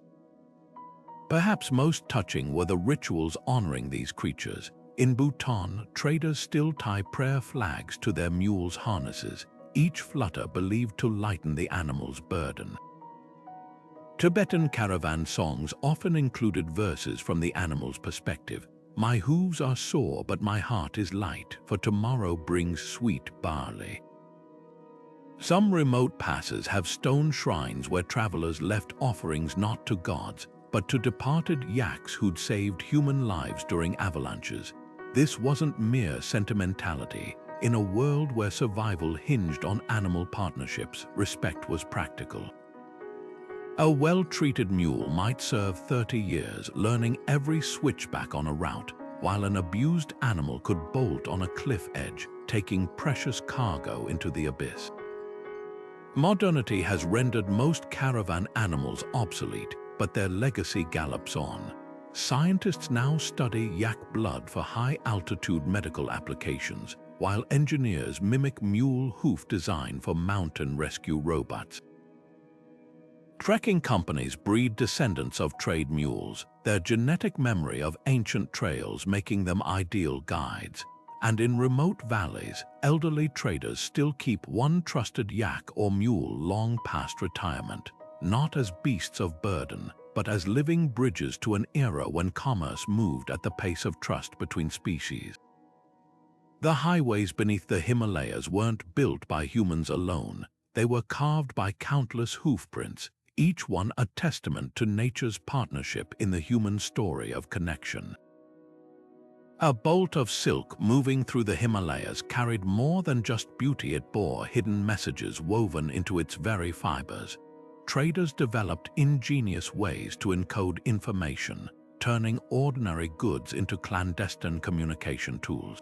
Perhaps most touching were the rituals honoring these creatures. In Bhutan, traders still tie prayer flags to their mules' harnesses, each flutter believed to lighten the animal's burden. Tibetan caravan songs often included verses from the animal's perspective. "My hooves are sore, but my heart is light, for tomorrow brings sweet barley." Some remote passes have stone shrines where travelers left offerings not to gods, but to departed yaks who'd saved human lives during avalanches. This wasn't mere sentimentality. In a world where survival hinged on animal partnerships, respect was practical. A well-treated mule might serve 30 years, learning every switchback on a route, while an abused animal could bolt on a cliff edge, taking precious cargo into the abyss. Modernity has rendered most caravan animals obsolete, but their legacy gallops on. Scientists now study yak blood for high-altitude medical applications, while engineers mimic mule hoof design for mountain rescue robots. Trekking companies breed descendants of trade mules, their genetic memory of ancient trails making them ideal guides. And in remote valleys, elderly traders still keep one trusted yak or mule long past retirement, not as beasts of burden, but as living bridges to an era when commerce moved at the pace of trust between species. The highways beneath the Himalayas weren't built by humans alone. They were carved by countless hoofprints, each one a testament to nature's partnership in the human story of connection. A bolt of silk moving through the Himalayas carried more than just beauty. It bore hidden messages woven into its very fibers. Traders developed ingenious ways to encode information, turning ordinary goods into clandestine communication tools.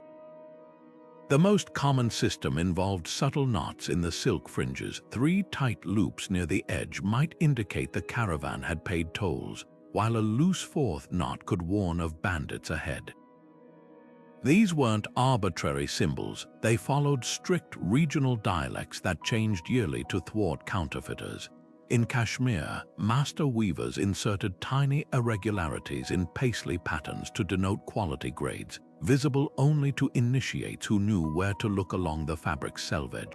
The most common system involved subtle knots in the silk fringes. 3 tight loops near the edge might indicate the caravan had paid tolls, while a loose 4th knot could warn of bandits ahead. These weren't arbitrary symbols. They followed strict regional dialects that changed yearly to thwart counterfeiters. In Kashmir, master weavers inserted tiny irregularities in paisley patterns to denote quality grades, visible only to initiates who knew where to look along the fabric's selvage.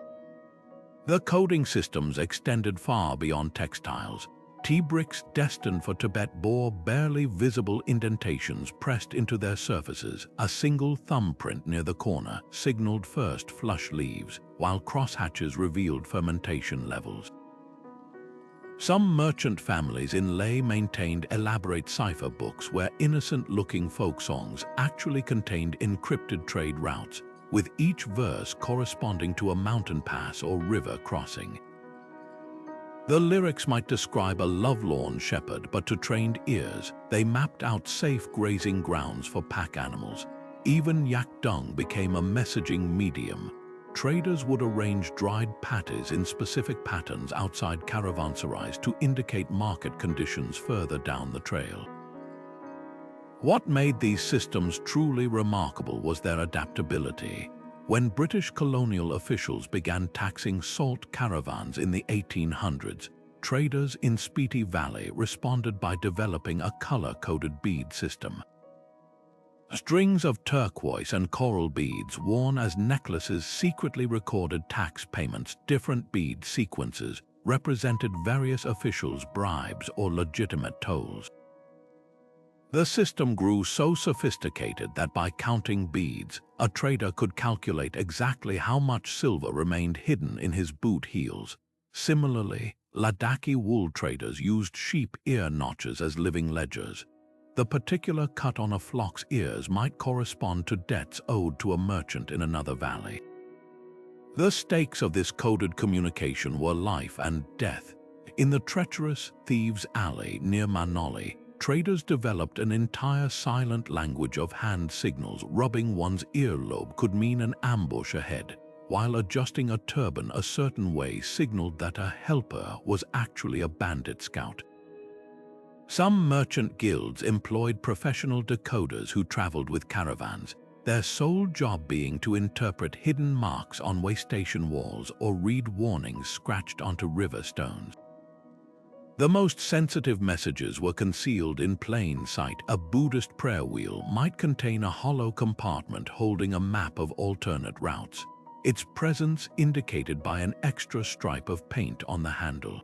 The coding systems extended far beyond textiles. Tea bricks destined for Tibet bore barely visible indentations pressed into their surfaces. A single thumbprint near the corner signaled first flush leaves, while crosshatches revealed fermentation levels. Some merchant families in Leh maintained elaborate cipher books where innocent-looking folk songs actually contained encrypted trade routes, with each verse corresponding to a mountain pass or river crossing. The lyrics might describe a lovelorn shepherd, but to trained ears, they mapped out safe grazing grounds for pack animals. Even yak dung became a messaging medium. Traders would arrange dried patties in specific patterns outside caravanserais to indicate market conditions further down the trail. What made these systems truly remarkable was their adaptability. When British colonial officials began taxing salt caravans in the 1800s, traders in Spiti Valley responded by developing a color-coded bead system. Strings of turquoise and coral beads worn as necklaces secretly recorded tax payments. Different bead sequences represented various officials' bribes or legitimate tolls. The system grew so sophisticated that by counting beads, a trader could calculate exactly how much silver remained hidden in his boot heels. Similarly, Ladakhi wool traders used sheep ear notches as living ledgers. The particular cut on a flock's ears might correspond to debts owed to a merchant in another valley. The stakes of this coded communication were life and death. In the treacherous Thieves' Alley near Manoli, traders developed an entire silent language of hand signals. Rubbing one's earlobe could mean an ambush ahead, while adjusting a turban a certain way signaled that a helper was actually a bandit scout. Some merchant guilds employed professional decoders who traveled with caravans, their sole job being to interpret hidden marks on way station walls or read warnings scratched onto river stones. The most sensitive messages were concealed in plain sight. A Buddhist prayer wheel might contain a hollow compartment holding a map of alternate routes, its presence indicated by an extra stripe of paint on the handle.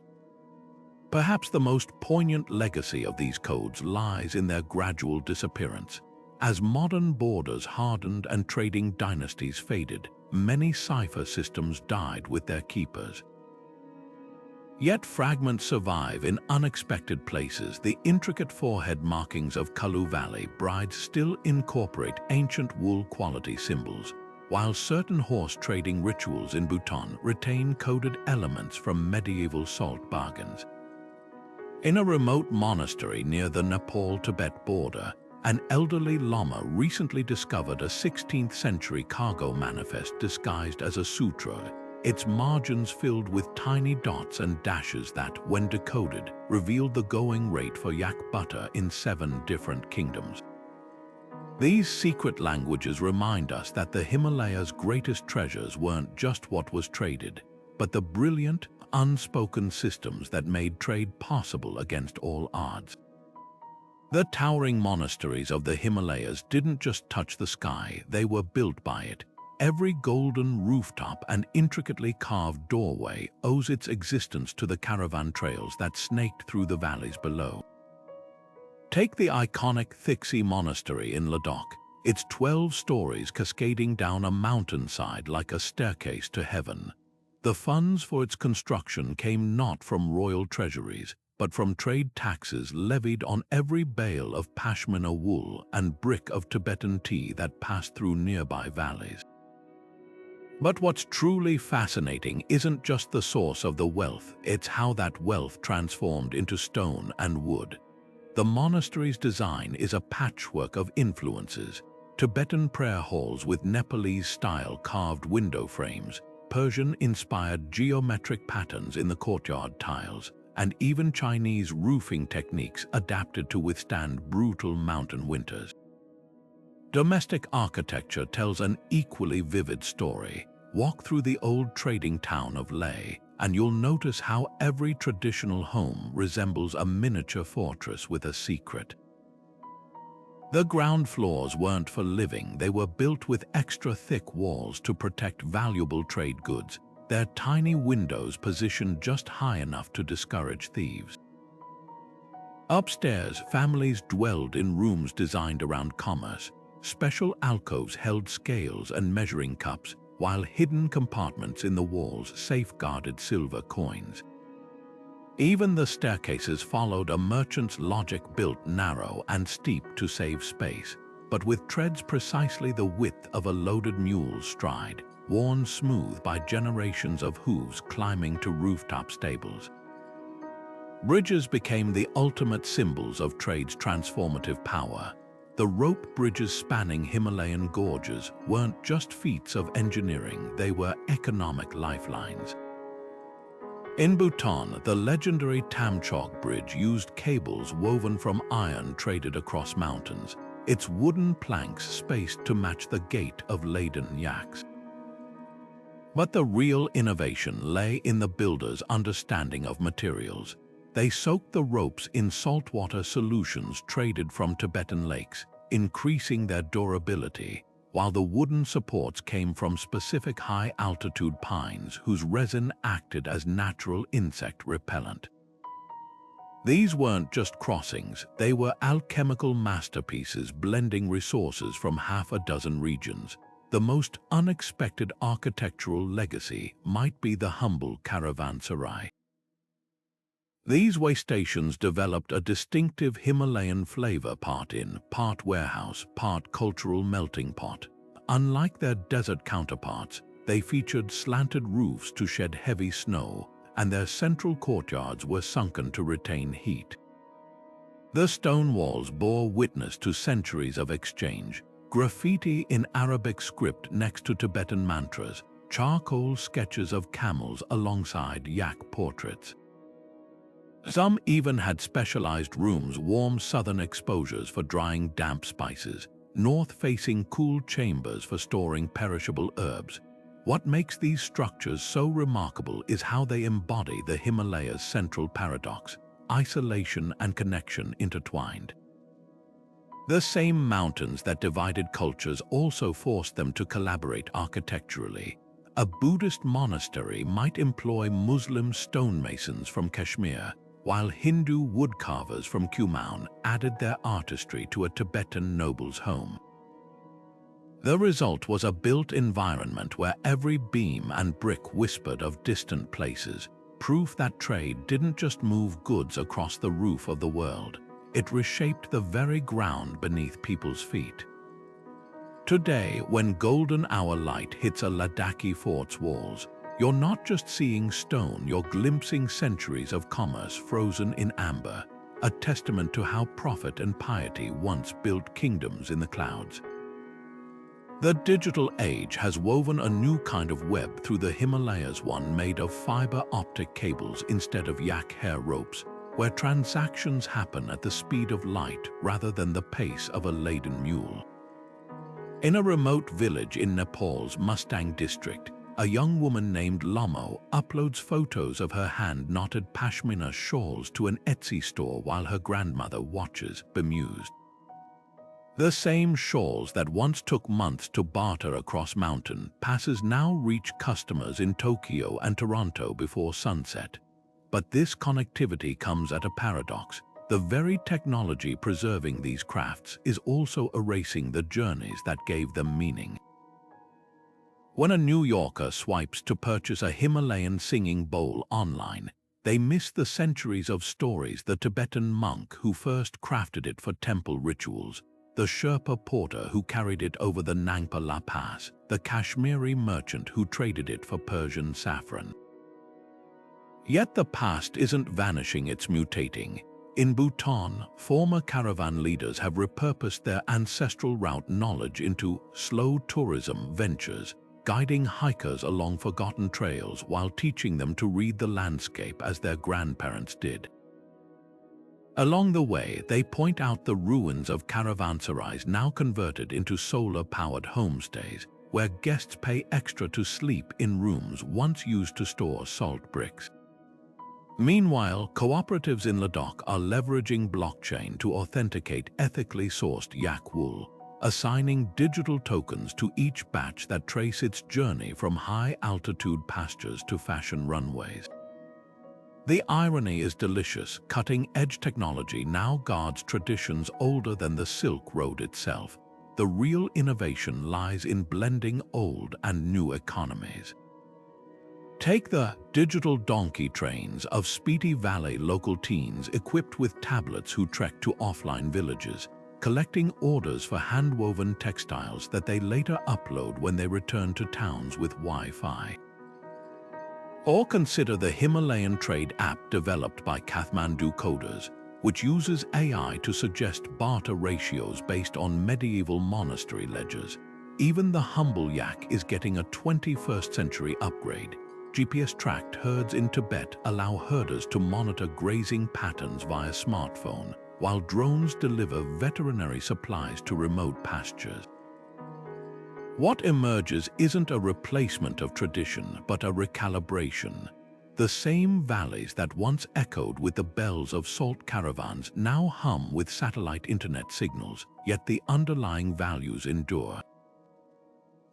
Perhaps the most poignant legacy of these codes lies in their gradual disappearance. As modern borders hardened and trading dynasties faded, many cipher systems died with their keepers. Yet fragments survive in unexpected places. The intricate forehead markings of Kulu Valley brides still incorporate ancient wool quality symbols, while certain horse trading rituals in Bhutan retain coded elements from medieval salt bargains. In a remote monastery near the Nepal-Tibet border, an elderly lama recently discovered a 16th century cargo manifest disguised as a sutra, its margins filled with tiny dots and dashes that, when decoded, revealed the going rate for yak butter in 7 different kingdoms. These secret languages remind us that the Himalayas' greatest treasures weren't just what was traded, but the brilliant, unspoken systems that made trade possible against all odds. The towering monasteries of the Himalayas didn't just touch the sky, they were built by it. Every golden rooftop and intricately carved doorway owes its existence to the caravan trails that snaked through the valleys below. Take the iconic Thixi Monastery in Ladakh, its 12 stories cascading down a mountainside like a staircase to heaven. The funds for its construction came not from royal treasuries, but from trade taxes levied on every bale of Pashmina wool and brick of Tibetan tea that passed through nearby valleys. But what's truly fascinating isn't just the source of the wealth, it's how that wealth transformed into stone and wood. The monastery's design is a patchwork of influences: Tibetan prayer halls with Nepalese-style carved window frames, Persian-inspired geometric patterns in the courtyard tiles, and even Chinese roofing techniques adapted to withstand brutal mountain winters. Domestic architecture tells an equally vivid story. Walk through the old trading town of Leh, and you'll notice how every traditional home resembles a miniature fortress with a secret. The ground floors weren't for living, they were built with extra thick walls to protect valuable trade goods, their tiny windows positioned just high enough to discourage thieves. Upstairs, families dwelled in rooms designed around commerce. Special alcoves held scales and measuring cups, while hidden compartments in the walls safeguarded silver coins. Even the staircases followed a merchant's logic, built narrow and steep to save space, but with treads precisely the width of a loaded mule's stride, worn smooth by generations of hooves climbing to rooftop stables. Bridges became the ultimate symbols of trade's transformative power. The rope bridges spanning Himalayan gorges weren't just feats of engineering, they were economic lifelines. In Bhutan, the legendary Tamchok Bridge used cables woven from iron traded across mountains, its wooden planks spaced to match the gait of laden yaks. But the real innovation lay in the builders' understanding of materials. They soaked the ropes in saltwater solutions traded from Tibetan lakes, increasing their durability, while the wooden supports came from specific high-altitude pines whose resin acted as natural insect repellent. These weren't just crossings, they were alchemical masterpieces blending resources from half a dozen regions. The most unexpected architectural legacy might be the humble caravanserai. These way stations developed a distinctive Himalayan flavor, part inn, part warehouse, part cultural melting pot. Unlike their desert counterparts, they featured slanted roofs to shed heavy snow, and their central courtyards were sunken to retain heat. The stone walls bore witness to centuries of exchange. Graffiti in Arabic script next to Tibetan mantras, charcoal sketches of camels alongside yak portraits. Some even had specialized rooms, warm southern exposures for drying damp spices, north-facing cool chambers for storing perishable herbs. What makes these structures so remarkable is how they embody the Himalayas' central paradox: isolation and connection intertwined. The same mountains that divided cultures also forced them to collaborate architecturally. A Buddhist monastery might employ Muslim stonemasons from Kashmir, while Hindu woodcarvers from Kumaon added their artistry to a Tibetan noble's home. The result was a built environment where every beam and brick whispered of distant places, proof that trade didn't just move goods across the roof of the world, it reshaped the very ground beneath people's feet. Today, when golden hour light hits a Ladakhi fort's walls, You're not just seeing stone, you're glimpsing centuries of commerce frozen in amber, a testament to how profit and piety once built kingdoms in the clouds. The digital age has woven a new kind of web through the Himalayas, one made of fiber optic cables instead of yak hair ropes, where transactions happen at the speed of light rather than the pace of a laden mule. In a remote village in Nepal's Mustang district, a young woman named Lomo uploads photos of her hand-knotted Pashmina shawls to an Etsy store while her grandmother watches, bemused. The same shawls that once took months to barter across mountain passes now reach customers in Tokyo and Toronto before sunset. But this connectivity comes at a paradox. The very technology preserving these crafts is also erasing the journeys that gave them meaning. When a New Yorker swipes to purchase a Himalayan singing bowl online, they miss the centuries of stories: the Tibetan monk who first crafted it for temple rituals, the Sherpa porter who carried it over the Nangpa La Pass, the Kashmiri merchant who traded it for Persian saffron. Yet the past isn't vanishing, it's mutating. In Bhutan, former caravan leaders have repurposed their ancestral route knowledge into slow tourism ventures, guiding hikers along forgotten trails while teaching them to read the landscape as their grandparents did. Along the way, they point out the ruins of caravanserais now converted into solar-powered homestays, where guests pay extra to sleep in rooms once used to store salt bricks. Meanwhile, cooperatives in Ladakh are leveraging blockchain to authenticate ethically sourced yak wool, assigning digital tokens to each batch that trace its journey from high-altitude pastures to fashion runways. The irony is delicious. Cutting-edge technology now guards traditions older than the Silk Road itself. The real innovation lies in blending old and new economies. Take the digital donkey trains of Spiti Valley local teens equipped with tablets who trek to offline villages, collecting orders for hand-woven textiles that they later upload when they return to towns with Wi-Fi. Or consider the Himalayan trade app developed by Kathmandu coders, which uses AI to suggest barter ratios based on medieval monastery ledgers. Even the humble yak is getting a 21st century upgrade. GPS-tracked herds in Tibet allow herders to monitor grazing patterns via smartphone, while drones deliver veterinary supplies to remote pastures. What emerges isn't a replacement of tradition, but a recalibration. The same valleys that once echoed with the bells of salt caravans now hum with satellite internet signals, yet the underlying values endure.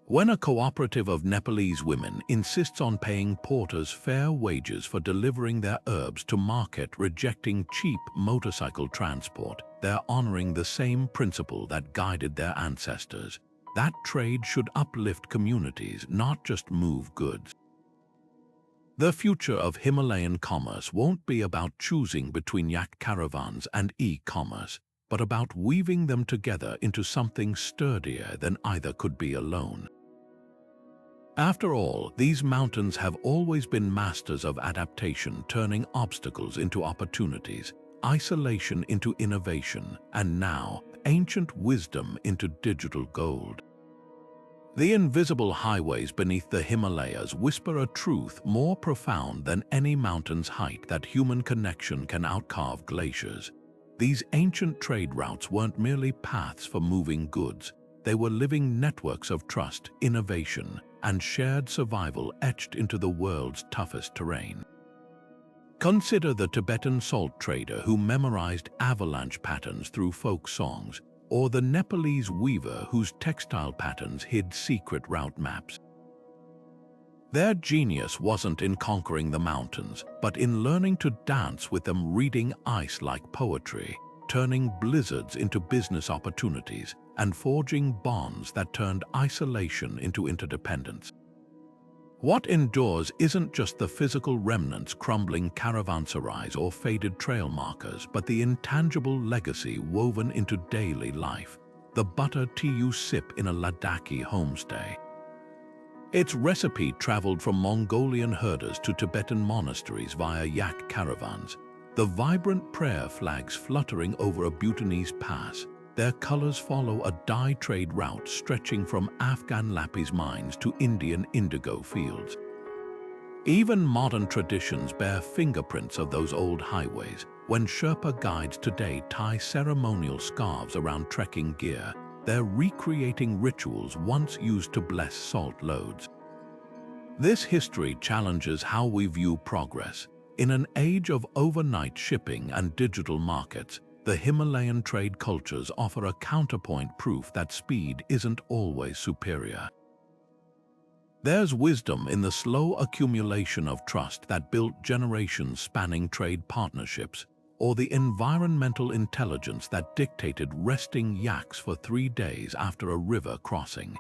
When a cooperative of Nepalese women insists on paying porters fair wages for delivering their herbs to market, rejecting cheap motorcycle transport, they're honoring the same principle that guided their ancestors. That trade should uplift communities, not just move goods. The future of Himalayan commerce won't be about choosing between yak caravans and e-commerce, but about weaving them together into something sturdier than either could be alone. After all, these mountains have always been masters of adaptation, turning obstacles into opportunities, isolation into innovation, and now, ancient wisdom into digital gold. The invisible highways beneath the Himalayas whisper a truth more profound than any mountain's height: that human connection can outcarve glaciers. These ancient trade routes weren't merely paths for moving goods. They were living networks of trust, innovation, and shared survival etched into the world's toughest terrain. Consider the Tibetan salt trader who memorized avalanche patterns through folk songs, or the Nepalese weaver whose textile patterns hid secret route maps. Their genius wasn't in conquering the mountains, but in learning to dance with them, reading ice like poetry, turning blizzards into business opportunities, and forging bonds that turned isolation into interdependence. What endures isn't just the physical remnants, crumbling caravanserais or faded trail markers, but the intangible legacy woven into daily life: the butter tea you sip in a Ladakhi homestay. Its recipe traveled from Mongolian herders to Tibetan monasteries via yak caravans, the vibrant prayer flags fluttering over a Bhutanese pass. Their colors follow a dye trade route stretching from Afghan lapis mines to Indian indigo fields. Even modern traditions bear fingerprints of those old highways. When Sherpa guides today tie ceremonial scarves around trekking gear, they're recreating rituals once used to bless salt loads. This history challenges how we view progress. In an age of overnight shipping and digital markets, the Himalayan trade cultures offer a counterpoint proof that speed isn't always superior. There's wisdom in the slow accumulation of trust that built generations-spanning trade partnerships, or the environmental intelligence that dictated resting yaks for 3 days after a river crossing.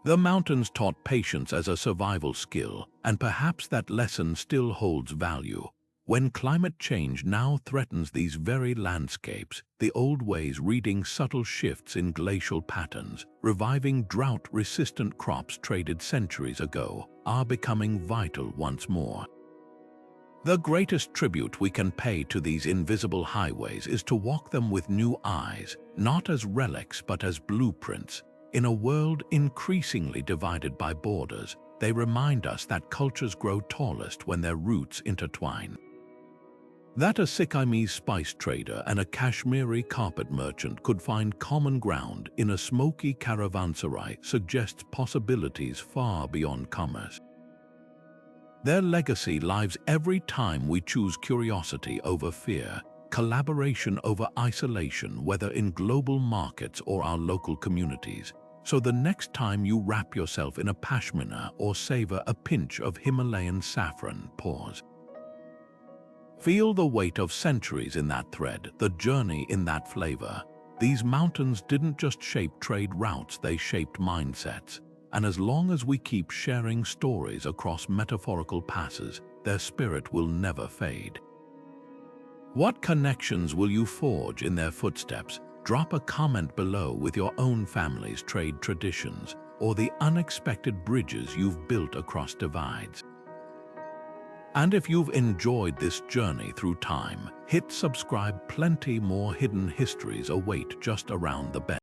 The mountains taught patience as a survival skill, and perhaps that lesson still holds value. When climate change now threatens these very landscapes, the old ways reading subtle shifts in glacial patterns, reviving drought-resistant crops traded centuries ago, are becoming vital once more. The greatest tribute we can pay to these invisible highways is to walk them with new eyes, not as relics but as blueprints. In a world increasingly divided by borders, they remind us that cultures grow tallest when their roots intertwine. That a Sikkimese spice trader and a Kashmiri carpet merchant could find common ground in a smoky caravanserai suggests possibilities far beyond commerce. Their legacy lives every time we choose curiosity over fear, collaboration over isolation, whether in global markets or our local communities. So the next time you wrap yourself in a Pashmina or savor a pinch of Himalayan saffron, pause. Feel the weight of centuries in that thread, the journey in that flavor. These mountains didn't just shape trade routes, they shaped mindsets. And as long as we keep sharing stories across metaphorical passes, their spirit will never fade. What connections will you forge in their footsteps? Drop a comment below with your own family's trade traditions or the unexpected bridges you've built across divides. And if you've enjoyed this journey through time, hit subscribe. Plenty more hidden histories await just around the bend.